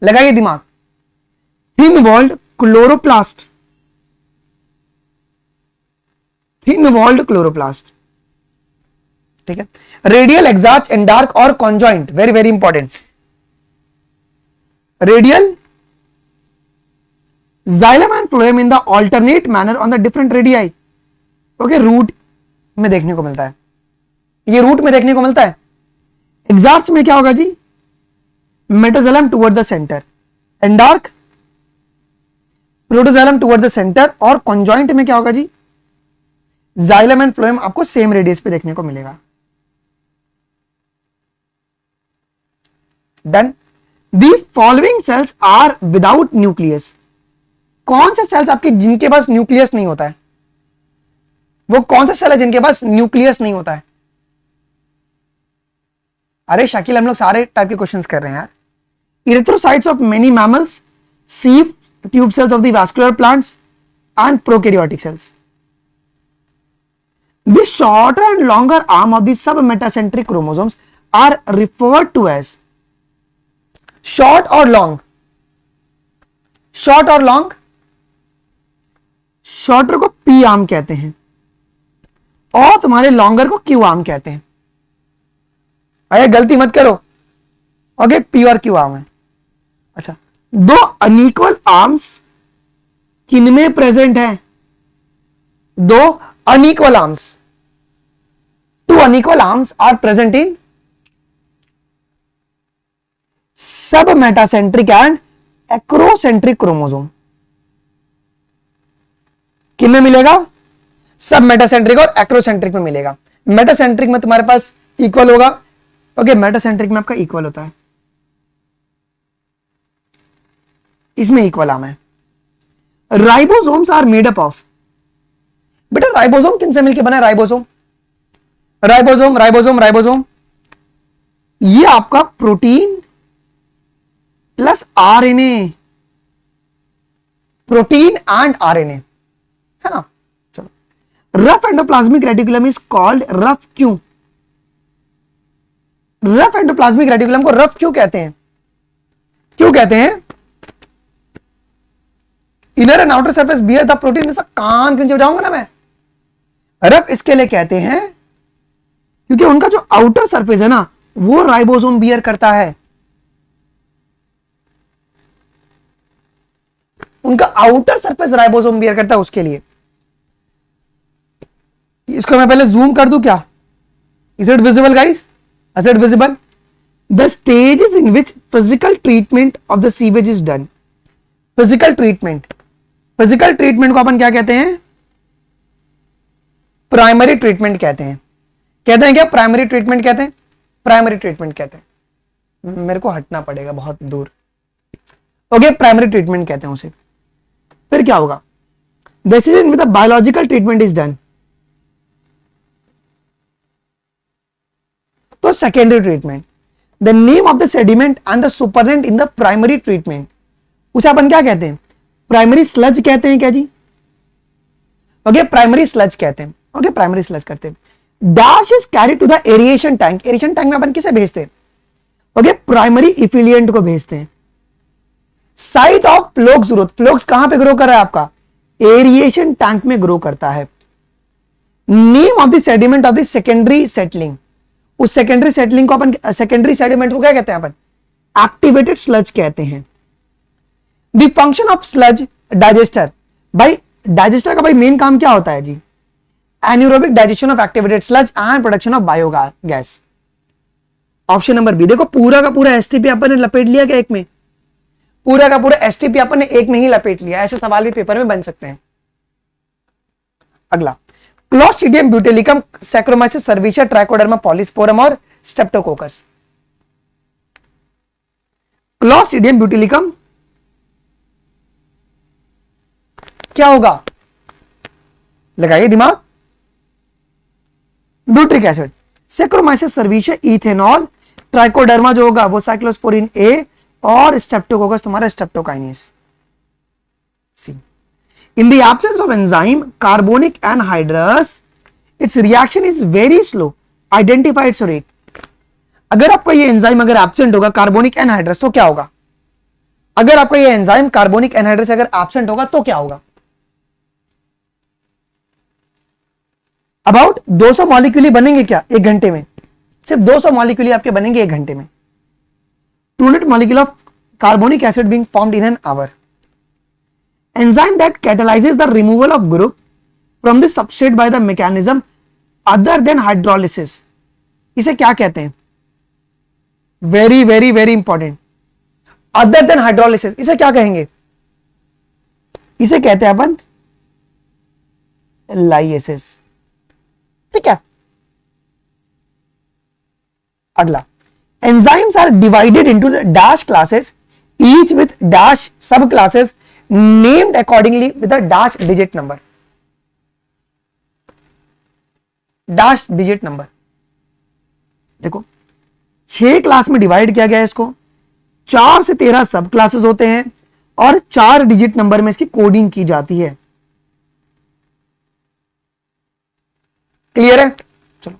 लगाइए दिमाग. Thin walled chloroplast. Thin walled chloroplast. ठीक है. Radial, exarch, endarch और conjoint. Very very important. Radial, xylem and phloem in the alternate manner on the different radii. Okay, root में देखने को मिलता है. ये रूट में देखने को मिलता है. एग्जार्च में क्या होगा जी? Metaxylem toward the centre, endarch protoxylem toward the centre, और कॉन्जॉइंट में क्या होगा जी? जाइलम एंड फ्लोएम आपको सेम रेडियस पे देखने को मिलेगा. Done. The following cells are without nucleus. कौन से सेल्स आपके जिनके पास न्यूक्लियस नहीं होता है? वो कौन सा सेल है जिनके पास न्यूक्लियस नहीं होता है? अरे शाकिल, हम लोग सारे टाइप के क्वेश्चंस कर रहे हैं यार. इरिथ्रोसाइट्स ऑफ मेनी मैमल्स, सीप tube cells of the vascular plants and prokaryotic cells. The shorter and longer arm of the submetacentric chromosomes are referred to as. Short और लॉन्ग. शॉर्टर को P arm कहते हैं और तुम्हारे longer को Q arm कहते हैं. अरे गलती मत करो. ओके, पी और क्यू आर्म है. अच्छा, 2 अनइक्वल आर्म्स किनमें प्रेजेंट है? 2 unequal arms. 2 unequal arms are present in submetacentric and acrocentric chromosome. किन में मिलेगा? सब मेटासेंट्रिक और एक्रोसेंट्रिक में मिलेगा. मेटासेंट्रिक में तुम्हारे पास इक्वल होगा. ओके, मेटासेंट्रिक में आपका इक्वल होता है, इसमें इक्वल आर्म है. Ribosomes are made up of. बेटा राइबोसोम किन से मिलकर बना है? राइबोसोम ये आपका protein plus RNA, protein and RNA है ना. चलो, rough endoplasmic reticulum is called rough क्यों? रफ एंडोप्लाज्मिक रेटिकुलम को रफ क्यों कहते हैं? क्यों कहते हैं? Inner and outer surface bear the protein, ऐसा कान के नीचे जाऊंगा ना मैं। रफ इसके लिए कहते हैं क्योंकि उनका जो आउटर सरफेस है ना वो राइबोसोम बियर करता है। उनका आउटर सरफेस राइबोसोम बियर करता है, उसके लिए। इसको मैं पहले जूम कर दूं क्या? Is it visible guys? Is it visible? The stages in which physical treatment of the sewage is done. Physical treatment, physical treatment को अपन क्या कहते हैं? प्राइमरी ट्रीटमेंट कहते हैं। कहते हैं क्या? प्राइमरी ट्रीटमेंट कहते हैं। प्राइमरी ट्रीटमेंट कहते हैं। मेरे को हटना पड़ेगा बहुत दूर। ओके, प्राइमरी ट्रीटमेंट कहते हैं उसे। फिर क्या होगा? This is in with the biological treatment is done, तो secondary treatment. The name of the sediment and the supernatant in the primary treatment, उसे अपन क्या कहते हैं? प्राइमरी स्लज कहते हैं क्या जी? ओके, प्राइमरी स्लज कहते हैं। ओके, प्राइमरी स्लज करते हैं। Dash is carry to the aeration tank. Aeration tank में अपन किसे भेजते हैं? ओके, प्राइमरी इफिलियंट को भेजते हैं। Site of flocs growth, flocs कहां पे ग्रो कर रहा है आपका? एरिएशन टैंक में ग्रो करता है। Name of the sediment of the secondary settling, उस सेकेंडरी सेटलिंग को अपन, सेकेंडरी सेडिमेंट को क्या कहते हैं अपन? एक्टिवेटेड स्लज कहते हैं। The function of sludge digester, भाई डाइजेस्टर का भाई मेन काम क्या होता है जी? Anaerobic digestion of activated sludge and production of biogas. Option number B. देखो पूरा का पूरा एसटीपी अपन ने लपेट लिया क्या एक में? पूरा का पूरा एसटीपी अपन ने एक में ही लपेट लिया। ऐसे सवाल भी पेपर में बन सकते हैं। अगला, Clostridium butylicum, Saccharomyces cerevisiae, Trichoderma polysporum और स्ट्रेप्टोकोकस। क्लोस्ट्रिडियम ब्यूटेलिकम क्या होगा? लगाइए दिमाग। Butyric acid, Saccharomyces cerevisiae ethanol, Trichoderma जो होगा वो साइक्लोस्पोरिन ए, और स्ट्रेप्टोकोकस तुम्हारा streptokinase C. In the absence of enzyme carbonic anhydrous, its reaction is very slow. Identify its rate. अगर आपका ये एंजाइम अगर एब्सेंट होगा कार्बोनिक एनहाइड्रस तो क्या होगा? अगर आपका ये एंजाइम कार्बोनिक एनहाइड्रस अगर एब्सेंट होगा तो क्या होगा? अबाउट 200 मॉलिक्यूल बनेंगे क्या एक घंटे में? सिर्फ 200 मॉलिक्यूल आपके बनेंगे एक घंटे में। 200 molecule of carbonic acid being formed in an hour. Enzyme that catalyzes the removal of group from the substrate by the mechanism other than hydrolysis. इसे क्या कहते हैं? Very very very important. Other than hydrolysis, इसे क्या कहेंगे? इसे कहते हैं अपन lysis. ठीक है। अगला, enzymes are divided into the dash classes, each with dash subclasses named accordingly with a dash digit number. dash digit number, देखो 6 क्लास में डिवाइड किया गया है इसको। 4 से 13 सब क्लासेस होते हैं और 4 डिजिट नंबर में इसकी कोडिंग की जाती है। क्लियर है? चलो,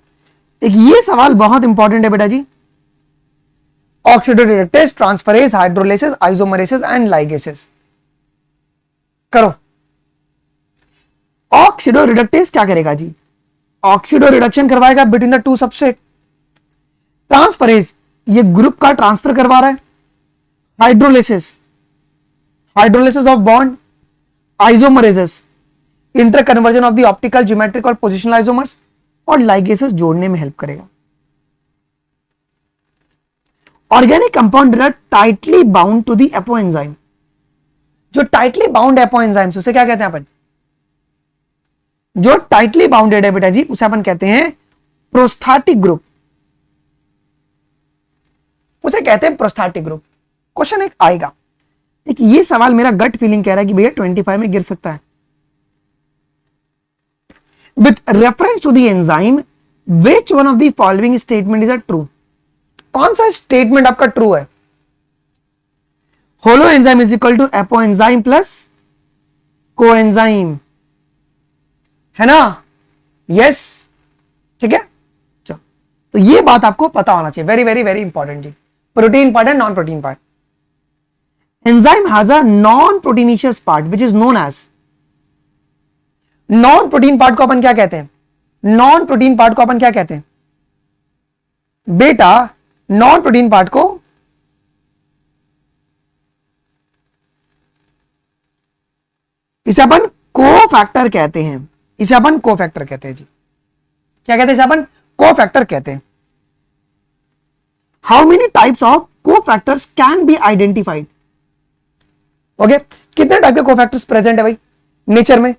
एक ये सवाल बहुत इंपॉर्टेंट है बेटा जी। Oxidoreductase, transferase, hydrolases, isomerases and ligases. करो। ऑक्सीडोरिडक्टेज क्या करेगा जी? ऑक्सीडो रिडक्शन करवाएगा between the two substrate. Transferase ये ग्रुप का ट्रांसफर करवा रहा है। Hydrolases, hydrolysis of bond. Isomerases inter conversion of the optical, geometric और पोजिशनल आइसोमर्स। और लाइगेसिस जोड़ने में हेल्प करेगा। Organic compound are tightly bound to the apo enzyme. जो टाइटली बाउंड एपो एंजाइम्स उसे क्या कहते हैं अपन? जो टाइटली बाउंडेड है बेटा जी उसे अपन कहते हैं प्रोस्थेटिक ग्रुप। उसे कहते हैं प्रोस्थेटिक ग्रुप। क्वेश्चन एक आएगा, एक ये सवाल मेरा गट फीलिंग कह रहा है कि भैया 25 में गिर सकता है। With reference to the enzyme which one of the following statement is a true? कौन सा स्टेटमेंट आपका ट्रू है? Holoenzyme is equal to apoenzyme plus coenzyme, है ना? यस, ठीक है। चलो, तो ये बात आपको पता होना चाहिए, वेरी वेरी वेरी इंपॉर्टेंट जी। प्रोटीन पार्ट है, non protein part. Enzyme has a non proteinaceous part which is known as, non protein part को अपन क्या कहते हैं? नॉन प्रोटीन पार्ट को अपन क्या कहते हैं बेटा? नॉन प्रोटीन पार्ट को इसे अपन कोफैक्टर कहते हैं, इसे अपन कोफैक्टर कहते हैं जी। क्या कहते हैं इसे अपन? कोफैक्टर कहते हैं। How many types of cofactors can be identified? Okay, कितने टाइप के कोफैक्टर्स प्रेजेंट है भाई नेचर में?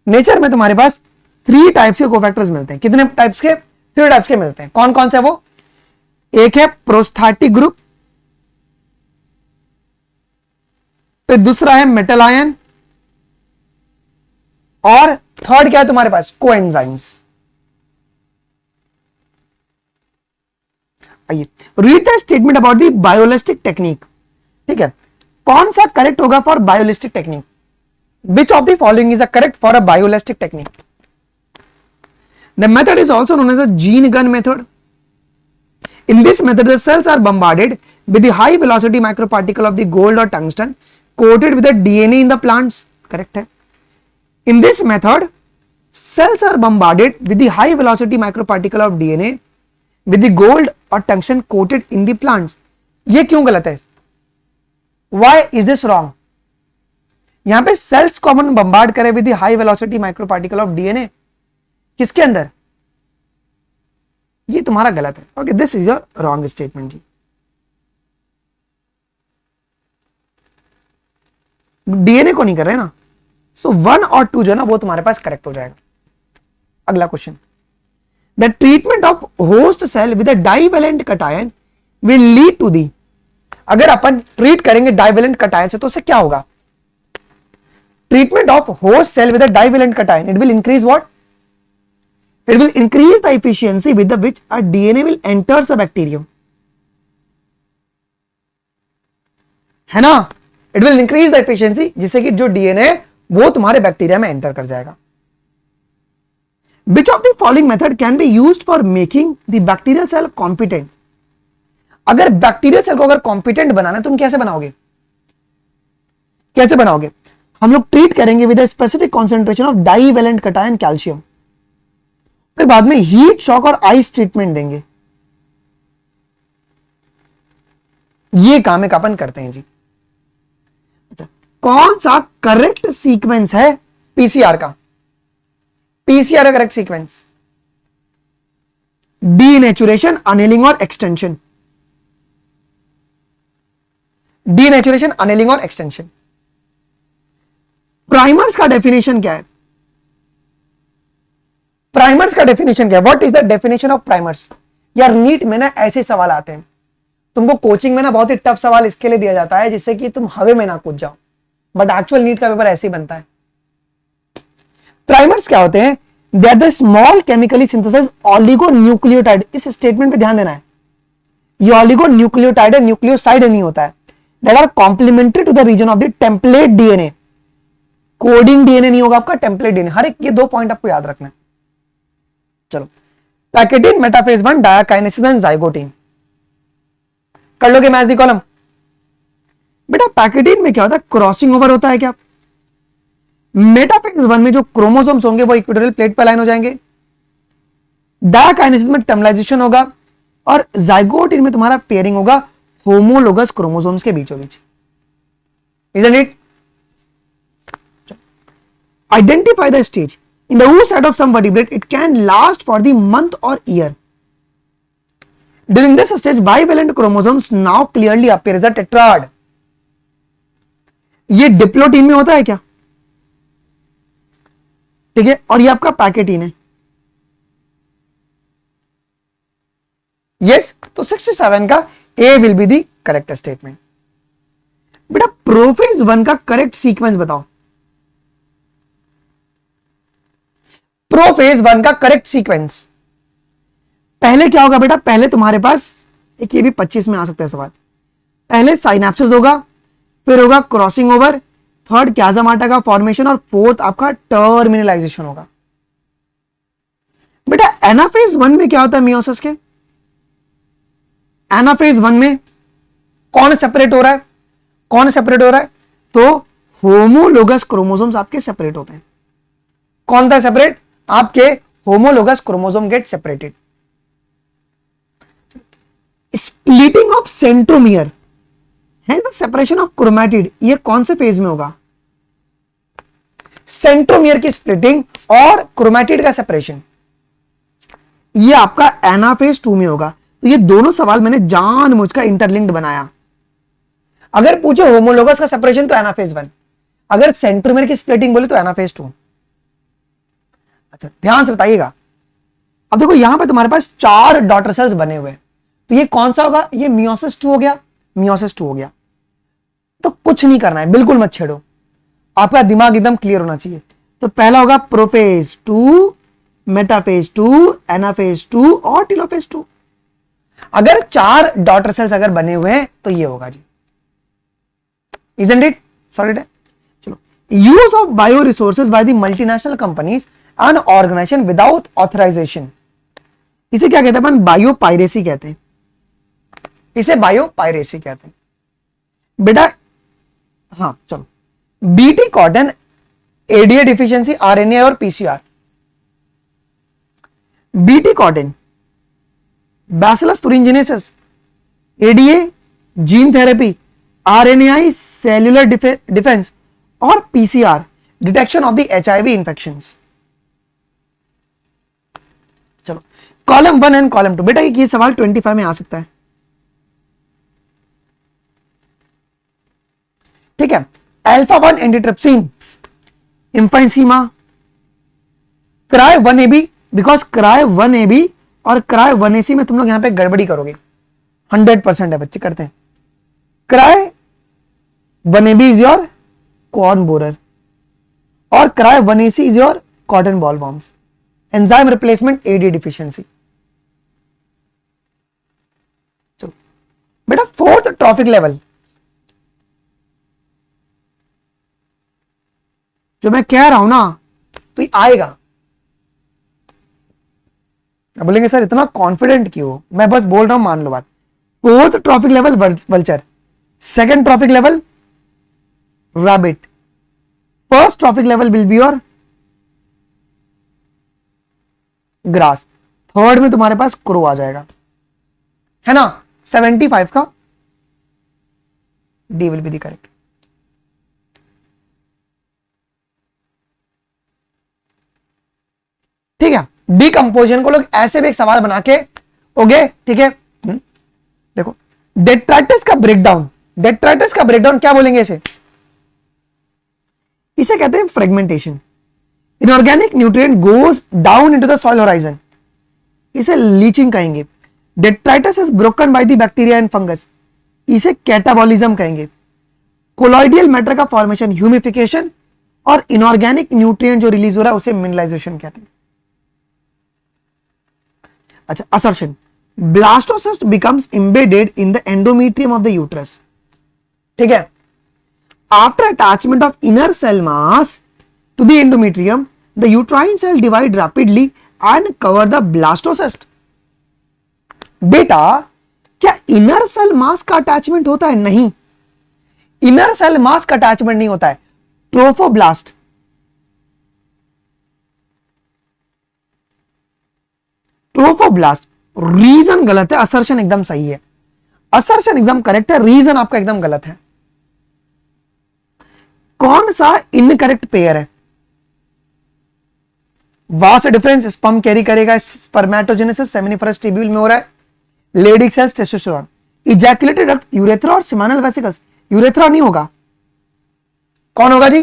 नेचर में तुम्हारे पास 3 टाइप्स के कोफैक्टर्स मिलते हैं। कितने टाइप्स के? 3 टाइप्स के मिलते हैं। कौन कौन से? वो एक है प्रोस्थेटिक ग्रुप, फिर दूसरा है मेटल आयन, और थर्ड क्या है तुम्हारे पास? कोएंजाइम्स। आइए, read the statement about the biolistic technique. ठीक है, कौन सा करेक्ट होगा for biolistic technique? Which of the following is a correct for a biolistic technique? The method is also known as a gene gun method. In this method, the cells are bombarded with the high velocity microparticle of the gold or tungsten coated with the DNA in the plants. Correct है. In this method, cells are bombarded with the high velocity microparticle of DNA with the gold or tungsten coated in the plants. ये क्यों गलत है? Why is this wrong? यहां पे cells को अपन bombard करें with the high velocity microparticle of DNA किसके अंदर? ये तुम्हारा गलत है. Okay, this is your wrong statement जी. डीएनए को नहीं कर रहे ना, सो 1 और 2 जो है ना वो तुम्हारे पास करेक्ट हो जाएगा. अगला question, the treatment of host cell with a divalent cation will lead to the. अगर अपन ट्रीट करेंगे डाइवेलेंट कटायन से तो उससे क्या होगा? Treatment of host cell with a divalent cation, it will increase what? It will increase the efficiency with the which a DNA will enter the bacterium. है ना? It will increase the efficiency जिससे कि जो DNA वो तुम्हारे bacteria में enter कर जाएगा. Which of the following method can be used for making the bacterial cell competent? अगर बैक्टीरियल सेल को अगर कॉम्पिटेंट बनाना है तुम कैसे बनाओगे? कैसे बनाओगे? हम लोग ट्रीट करेंगे with a specific concentration of divalent cation calcium, फिर बाद में हीट शॉक और आइस ट्रीटमेंट देंगे. ये काम एक अपन करते हैं जी. अच्छा, कौन सा करेक्ट सीक्वेंस है पीसीआर का? पीसीआर का करेक्ट सीक्वेंस डीनेचुरेशन, अनेलिंग और एक्सटेंशन. डीनेचुरेशन, अनेलिंग और एक्सटेंशन. प्राइमर्स का डेफिनेशन क्या है? प्राइमर्स का डेफिनेशन क्या है? What is the definition of primers? यार नीट में ना ऐसे सवाल आते हैं, तुमको कोचिंग में ना बहुत ही टफ सवाल इसके लिए दिया जाता है जिससे कि तुम हवे में ना कूद जाओ, बट एक्चुअल नीट का पेपर ऐसे ही बनता है. प्राइमर्स क्या होते हैं? They are the small chemically synthesised oligonucleotide. इस स्टेटमेंट पे ध्यान देना है, ये ऑलिगोन्यूक्लियोटाइड है, न्यूक्लियोसाइड नहीं होता है. That are complementary to the region of the template DNA. Coding DNA नहीं होगा आपका, टेम्पलेट डीएनए. हर एक ये 2 पॉइंट आपको याद रखना है. चलो, पैकेटिन, मेटाफेज 1, डायाकाइनेसिस एंड जाइगोटिन. कर लोगे मैच दी कॉलम? बेटा पैकेटिन में क्या होता है? क्रॉसिंग ओवर होता है क्या? मेटाफेज 1 में जो क्रोमोसोम्स होंगे वो इक्वेटोरियल प्लेट पर लाइन हो जाएंगे. डायाकाइनेसिस में टर्मिनाइजेशन होगा और जाइगोटिन में तुम्हारा पेयरिंग होगा होमोलोगस क्रोमोसोम्स के बीचों बीच. Isn't it? Identify the stage. In the oocyte of some vertebrate, it can last for the month or year. During this stage, bivalent chromosomes now clearly appear as a tetrad. ये diplotene में होता है क्या? ठीक है, और ये आपका पैकेटीन है. यस, तो 67 का A will be the correct statement. बेटा प्रोफेज 1 का करेक्ट सीक्वेंस बताओ. प्रोफेज 1 का करेक्ट सीक्वेंस पहले क्या होगा बेटा? पहले तुम्हारे पास एक, ये भी 25 में आ सकता है सवाल. पहले साइनेप्सिस होगा, फिर होगा क्रॉसिंग ओवर, थर्ड क्याजामाटा का फॉर्मेशन और फोर्थ आपका टर्मिनलाइजेशन होगा. बेटा एनाफेज 1 में क्या होता है मियोसिस के? एनाफेज 1 में कौन सेपरेट हो रहा है? कौन सेपरेट हो रहा है? तो होमोलोगस क्रोमोसोम्स आपके सेपरेट होते हैं। कौन था सेपरेट? आपके homologous chromosome get separated. Splitting of centromere है द सेपरेशन ऑफ क्रोमैटिड, ये कौन से फेज में होगा? सेंट्रोमियर की स्प्लिटिंग और क्रोमैटिड का सेपरेशन, ये आपका एनाफेज 2 में होगा। तो ये दोनों सवाल मैंने जानबूझकर इंटरलिंक्ड बनाया। अगर पूछे होमोलोगस का सेपरेशन तो एनाफेज 1, अगर सेंट्रोमियर की स्प्लिटिंग बोले तो एनाफेज 2। अच्छा ध्यान से बताइएगा। अब देखो यहां पे तुम्हारे पास 4 डॉटर सेल्स बने हुए, तो ये कौन सा होगा? ये मियोसिस 2 हो गया, मियोसिस 2 हो गया। तो कुछ नहीं करना है, बिल्कुल मत छेड़ो, आपका दिमाग एकदम क्लियर होना चाहिए। तो पहला होगा प्रोफेज 2, मेटाफेज 2, एनाफेज 2 और टेलोफेज 2। अगर 4 डॉटर सेल्स अगर बने हुए हैं तो ये होगा जी, isn't it? Solid है। चलो, use of bioresources by the multinational companies and organisation without authorisation, इसे क्या कहते हैं अपन? बायो पायरेसी कहते हैं, इसे बायो पायरेसी कहते हैं बेटा। हाँ चलो, BT cotton, ADA deficiency, RNA और PCR. BT cotton, Bacillus thuringiensis, ADA gene therapy, RNAi cellular defence और PCR detection of the HIV infections. चलो कॉलम 1 एंड कॉलम 2, बेटा ये सवाल 25 में आ सकता है, ठीक है। Alpha 1 antitrypsin, emphysema, cry 1AB, because cry 1AB और क्राई 1AC में तुम लोग यहां पे गड़बड़ी करोगे, 100% है बच्चे करते हैं। Cry 1AB is your corn borer और cry 1AC is your cotton boll worms. Enzyme replacement, AD deficiency. चलो बेटा 4th ट्रॉफिक लेवल, जो मैं कह रहा हूं ना तो ये आएगा। अब बोलेंगे सर इतना कॉन्फिडेंट क्यों? मैं बस बोल रहा हूं, मान लो बात। 4th trophic level vulture, 2nd trophic level rabbit, 1st trophic level will be your grass, 3rd में तुम्हारे पास क्रो आ जाएगा, है ना। 75 का D will be the correct. ठीक है, डीकंपोजिशन को लोग ऐसे भी एक सवाल बना के, ओके ठीक है। देखो डेट्राइटिस का ब्रेकडाउन, डेट्राइटिस का ब्रेकडाउन क्या बोलेंगे इसे? इसे कहते हैं fragmentation. Inorganic nutrient goes down into the soil horizon, इसे लीचिंग कहेंगे। Detritus is broken by the bacteria and fungus, इसे कैटाबॉलिज्म कहेंगे। कोलॉइडियल मैटर का फॉर्मेशन ह्यूमिफिकेशन, और इनऑर्गेनिक न्यूट्रिएंट जो रिलीज हो रहा है उसे मिनरलाइजेशन कहते हैं। अच्छा assertion, blastocyst becomes embedded in the endometrium of the uterus, ठीक है। After attachment of inner cell mass to the endometrium the uterine cell divide rapidly and cover the blastocyst. बेटा क्या इनर सेल मास का attachment होता है? नहीं, inner cell मास का attachment नहीं होता है। ट्रोफोब्लास्ट, ट्रोफोब्लास्ट, रीजन गलत है, असर्शन एकदम सही है। असर्शन एकदम करेक्ट है, रीजन आपका एकदम गलत है। कौन सा इनकरेक्ट पेयर है? वास्ट डिफरेंस स्पर्म कैरी करेगा, स्पर्मेटोजेनेसिस सेमिनिफरस ट्यूब्यूल में हो रहा है। Leydig cells testosterone, ejaculated duct, urethra और सिमानल वेसिकल्स। यूरेथ्रा नहीं होगा, कौन होगा जी?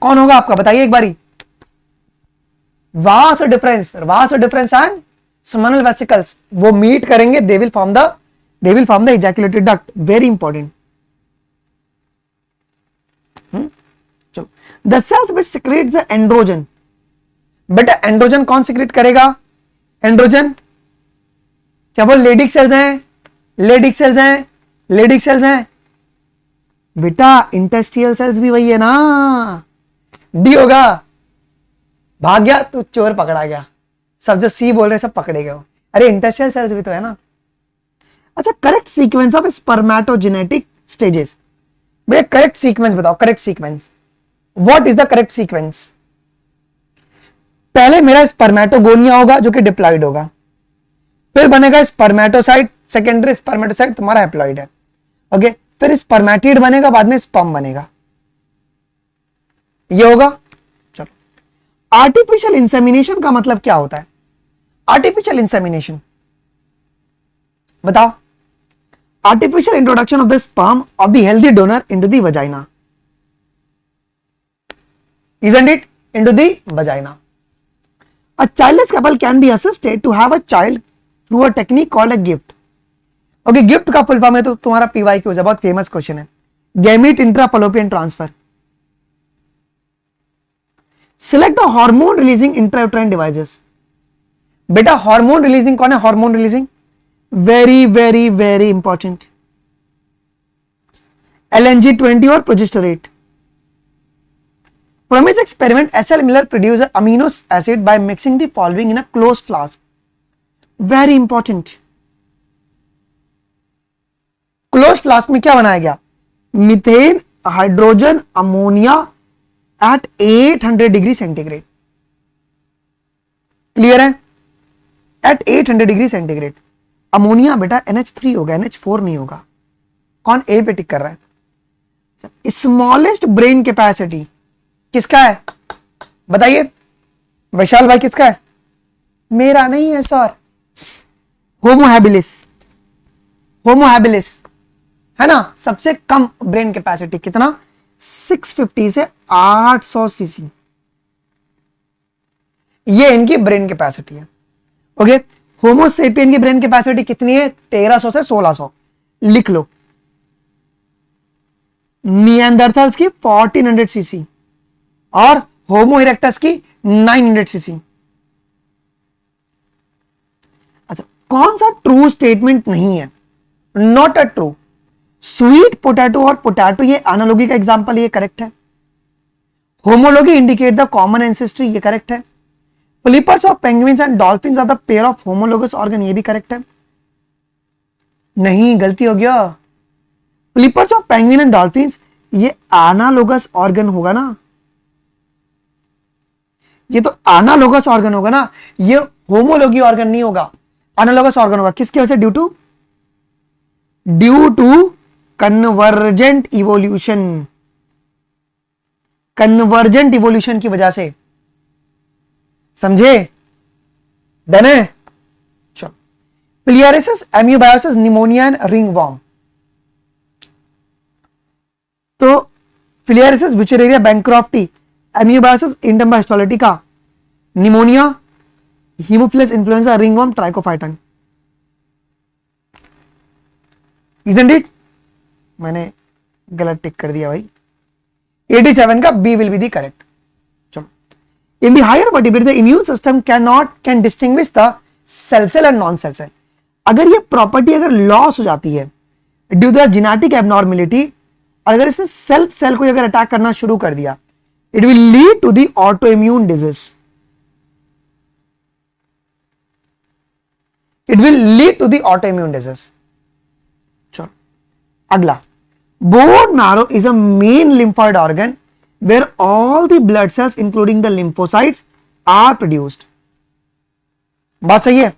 कौन होगा आपका बताइए एक बारी। Vas deferens and seminal vesicles वो मीट करेंगे, they will form the ejaculated duct, very important. चलो, the cells which secretes the androgen, बेटा एंड्रोजन कौन सिक्रेट करेगा? एंड्रोजन क्या वो लेडिक सेल्स हैं? लेडिक सेल्स हैं, लेडिक सेल्स हैं बेटा। इंटेस्टियल सेल्स भी वही है ना, डी होगा। भाग गया तू, चोर पकड़ा गया। सब जो सी बोल रहे हैं सब पकड़े गए हो। अरे इंटेस्टाइनल सेल्स भी तो है ना। अच्छा, करेक्ट सीक्वेंस ऑफ स्पर्मेटोजेनेटिक स्टेजेस। भैया करेक्ट सीक्वेंस बताओ, correct sequence, what is the correct sequence? पहले मेरा स्पर्मेटोगोनिया होगा जो कि डिप्लॉइड होगा, फिर बनेगा स्पर्मेटोसाइट, सेकेंडरी स्पर्मेटोसाइट तुम्हारा हैप्लॉइड है, ओके, फिर स्पर्मेटिड बनेगा, बाद में स्पर्म बनेगा, ये होगा। चलो, आर्टिफिशियल इंसेमिनेशन का मतलब क्या होता है? आर्टिफिशियल इंसेमिनेशन बताओ। Artificial introduction of the sperm of the healthy donor into the vagina, isn't it, into the vagina. A childless couple can be assisted to have a child through a technique called a gift. Okay, gift का full form है तो तुम्हारा P Y Q, बहुत famous question है, gamete intrafallopian transfer. Select the hormone releasing intrauterine devices. बेटा hormone releasing कौन है? Hormone releasing very very very important, LNG20 और प्रोजेस्टेरेट। From his experiment, S.L. Miller produced an amino acid by mixing the following in a closed flask. Very important. Closed flask में क्या बनाया गया? Methane, hydrogen, ammonia at 800 degree centigrade. Clear है? At 800 degree centigrade. Ammonia बेटा NH3 होगा, NH4 नहीं होगा। कौन ए पे टिक कर रहा है? स्मॉलेस्ट ब्रेन कैपेसिटी किसका है बताइए? वैशाल भाई किसका है? मेरा नहीं है sir, Homo habilis, Homo habilis है ना। सबसे कम ब्रेन कैपेसिटी कितना? 650 से 800 सीसी, ये इनकी ब्रेन कैपेसिटी है। ओके, होमो सेपियन की ब्रेन कैपेसिटी कितनी है? 1300 से 1600, लिख लो। निएंडरथल्स की 1400 सीसी और होमो इरेक्टस की 900 सीसी। अच्छा, कौन सा ट्रू स्टेटमेंट नहीं है? Not a true. Sweet potato और पोटैटो ये एनालॉजी का एग्जांपल, ये करेक्ट है। Homology indicate the common ancestry, ये करेक्ट है। Flippers of penguins and dolphins are the pair of homologous organ, ये भी करेक्ट है। नहीं, गलती हो गया। Flippers of penguin and dolphins ये एनालोगस ऑर्गन होगा ना, ये तो एनालोगस ऑर्गन होगा ना, ये होमोलॉगी ऑर्गन नहीं होगा, एनालोगस ऑर्गन होगा। किसकी वजह से? Due to convergent evolution, convergent evolution की वजह से, समझे? देने चलो, filariasis, amoebiasis, pneumonia and ringworm. तो filariasis, Wuchereria bancrofti, amoebiasis, Entamoeba histolytica, pneumonia, Haemophilus influenzae, ringworm, Trichophyton. Isn't it? मैंने गलत टिक कर दिया भाई। 87 का B will be the correct. चलो, in the higher vertebrate the immune system can distinguish the cell and non cell. अगर ये property अगर लॉस हो जाती है due to the genetic abnormality, और अगर इसने सेल्फ सेल को अगर अटैक करना शुरू कर दिया, it will lead to the autoimmune disease. It will lead to the autoimmune disease. चलो, अगला, bone marrow is a main lymphoid organ where all the blood cells including the lymphocytes are produced. बात सही है?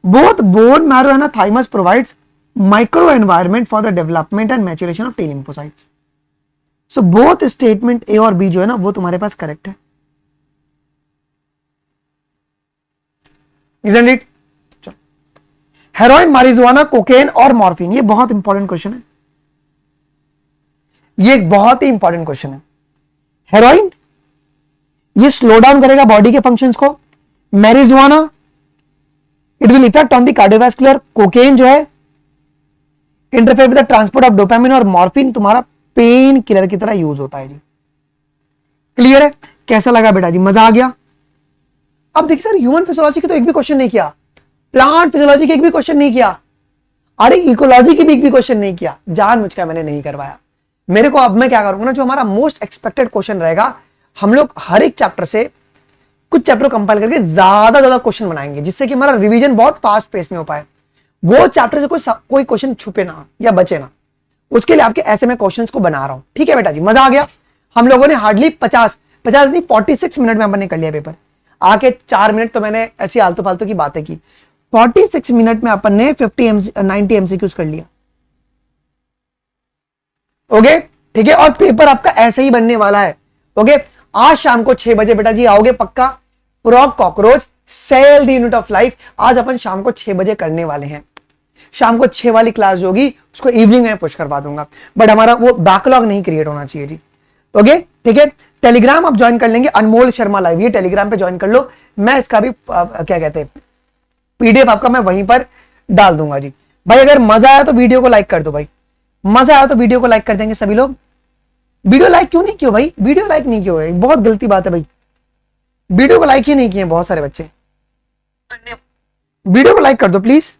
Both bone marrow and the thymus provides microenvironment for the development and maturation of T lymphocytes. So both statement A और B जो है ना वो तुम्हारे पास correct है, isn't it? चलो, हेरोइन, मारिजुआना, कोकेन और मॉर्फिन, ये बहुत इंपॉर्टेंट क्वेश्चन है, ये एक बहुत ही इंपॉर्टेंट क्वेश्चन है। हेरोइन ये स्लो डाउन करेगा बॉडी के फंक्शंस को, marijuana it will effect on the cardiovascular, cocaine जो है interfere with the transport of dopamine, और मॉर्फिन तुम्हारा पेन किलर की तरह यूज होता है जी। क्लियर है? कैसा लगा बेटा जी? मजा आ गया? अब देखिए सर, ह्यूमन फिजियोलॉजी की तो एक भी क्वेश्चन नहीं किया, प्लांट फिजियोलॉजी की एक भी क्वेश्चन नहीं किया, अरे इकोलॉजी की भी एक भी क्वेश्चन नहीं किया, जानबूझकर मैंने नहीं करवाया। मेरे को अब मैं क्या करूंगा ना, जो हमारा मोस्ट एक्सपेक्टेड क्वेश्चन रहेगा, हम लोग हर एक चैप्टर से कुछ चैप्टर कंपाइल करके ज्यादा क्वेश्चन बनाएंगे, जिससे कि हमारा रिवीजन बहुत फास्ट पेस में हो पाए, वो चैप्टर से कोई क्वेश्चन छुपे ना या बचे ना, उसके लिए आपके ऐसे में क्वेश्चंस को बना रहा हूं। ठीक है बेटा जी, मजा आ गया। हम लोगों ने हार्डली 50 नहीं 46 मिनट में अपन ने कर लिया पेपर। आके 4 मिनट तो मैंने ऐसी आलतू फालतू की बातें की, 46 मिनट में अपन ने 90 एमसीक्यूज कर लिया। ओके ठीक है, और पेपर आपका ऐसे ही बनने वाला है। ओके, आज शाम को 6 बजे बेटा जी आओगे पक्का। Frog cockroach cell the unit of life आज अपन शाम को 6 बजे करने वाले हैं। शाम को 6 वाली क्लास जो होगी उसको इवनिंग में पुश करवा दूंगा, बट हमारा वो बैकलॉग नहीं क्रिएट होना चाहिए जी। ओके ठीक है, टेलीग्राम आप ज्वाइन कर लेंगे, अनमोल शर्मा लाइव, ये टेलीग्राम पे ज्वाइन कर लो। मैं इसका भी क्या कहते हैं पीडीएफ आपका मैं वहीं पर डाल दूंगा जी। भाई अगर मजा आया तो वीडियो को लाइक कर दो भाई, मजा आया तो वीडियो को लाइक कर देंगे सभी लोग। वीडियो लाइक क्यों नहीं किया भाई, वीडियो लाइक नहीं किया है, बहुत गलती बात है भाई, वीडियो को लाइक ही नहीं किए बहुत सारे बच्चे। वीडियो को लाइक कर दो please,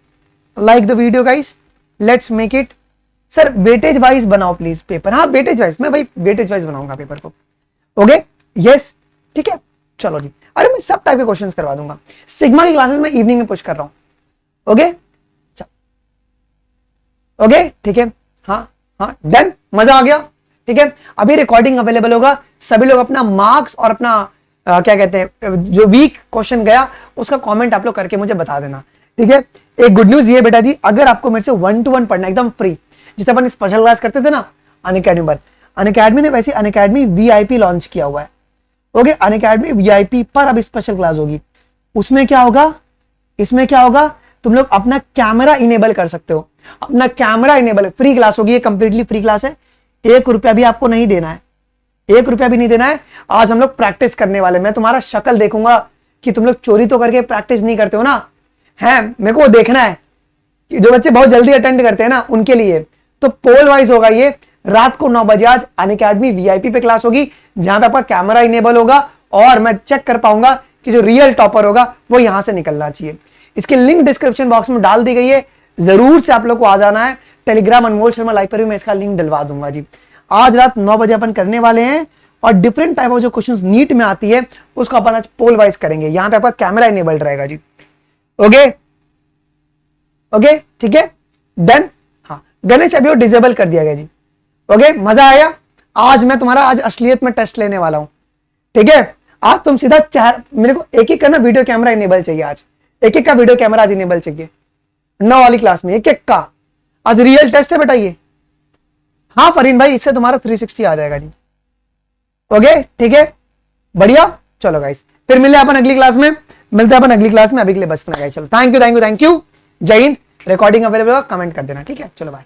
like the video guys, let's make it. Sir weightage wise बनाओ प्लीज पेपर, हाँ वेटेज वाइज, मैं भाई वेटेज वाइज बनाऊंगा पेपर को। ओके यस ठीक है, चलो जी। अरे मैं सब टाइप के क्वेश्चंस करवा दूंगा, सिग्मा की क्लासेस में इवनिंग में पुश कर रहा हूं। ओके ओके ठीक है, हाँ हाँ डन, मजा आ गया। ठीक है, अभी रिकॉर्डिंग अवेलेबल होगा, सभी लोग अपना मार्क्स और अपना क्या कहते हैं जो वीक क्वेश्चन गया उसका कमेंट आप लोग करके मुझे बता देना। ठीक है, एक गुड न्यूज ये बेटा जी, अगर आपको मेरे से 1-to-1 पढ़ना एकदम फ्री, जिसे अपन स्पेशल क्लास करते थे ना अनअकैडमी पर, अनअकैडमी ने वैसे अनअकैडमी वीआईपी लॉन्च किया हुआ है। ओके, अनअकैडमी वीआईपी पर अब स्पेशल क्लास होगी। उसमें क्या होगा, इसमें क्या होगा, तुम लोग अपना कैमरा इनेबल कर सकते हो, अपना कैमरा इनेबल, फ्री क्लास होगी, ये कंप्लीटली फ्री क्लास है, 1 रुपया भी आपको नहीं देना है, 1 रुपया भी नहीं देना है। आज हम लोग प्रैक्टिस करने वाले, मैं तुम्हारा शक्ल देखूंगा कि तुम लोग चोरी तो करके प्रैक्टिस नहीं करते हो ना, है मेरे को देखना है कि जो बच्चे बहुत जल्दी अटेंड करते हैं ना उनके लिए। तो पोल वाइज होगा ये, रात को 9 बजे आज अनअकैडमी वीआईपी पे क्लास होगी, जहां पे आपका कैमरा इनेबल होगा और मैं चेक कर पाऊंगा कि जो रियल टॉपर होगा वो यहां से निकलना चाहिए। इसकी लिंक डिस्क्रिप्शन बॉक्स में डाल दी गई है, जरूर से आप लोग को आ जाना है। टेलीग्राम अनमोल शर्मा लाइव पर भी मैं इसका लिंक डलवा दूंगा जी। आज रात 9 बजे अपन करने वाले हैं, और डिफरेंट टाइप ऑफ जो क्वेश्चंस नीट में आती है उसको अपन आज पोल वाइज करेंगे, यहां पे आपका कैमरा इनेबल्ड रहेगा जी। ओके ओके ठीक है डन। हाँ गणेश अभी वो डिसेबल कर दिया गया जी। ओके मजा आया, आज मैं तुम्हारा आज असलियत में टेस्ट लेने वाला हूं। ठीक है, आज तुम सीधा मेरे को एक एक का ना वीडियो कैमरा इनेबल चाहिए, आज एक एक का वीडियो कैमरा आज इनेबल चाहिए 9 वाली क्लास में, एक एक का आज रियल टेस्ट है बेटा ये। हाँ फरीन भाई, इससे तुम्हारा 360 आ जाएगा जी। ओके ठीक है बढ़िया, चलो गाइस फिर मिले अपन अगली क्लास में, मिलते हैं अपन अगली क्लास में, अभी के लिए बस इतना गाइस। चलो thank you thank you thank you, जय हिंद। रिकॉर्डिंग अवेलेबल होगा, कमेंट कर देना, ठीक है चलो बाय।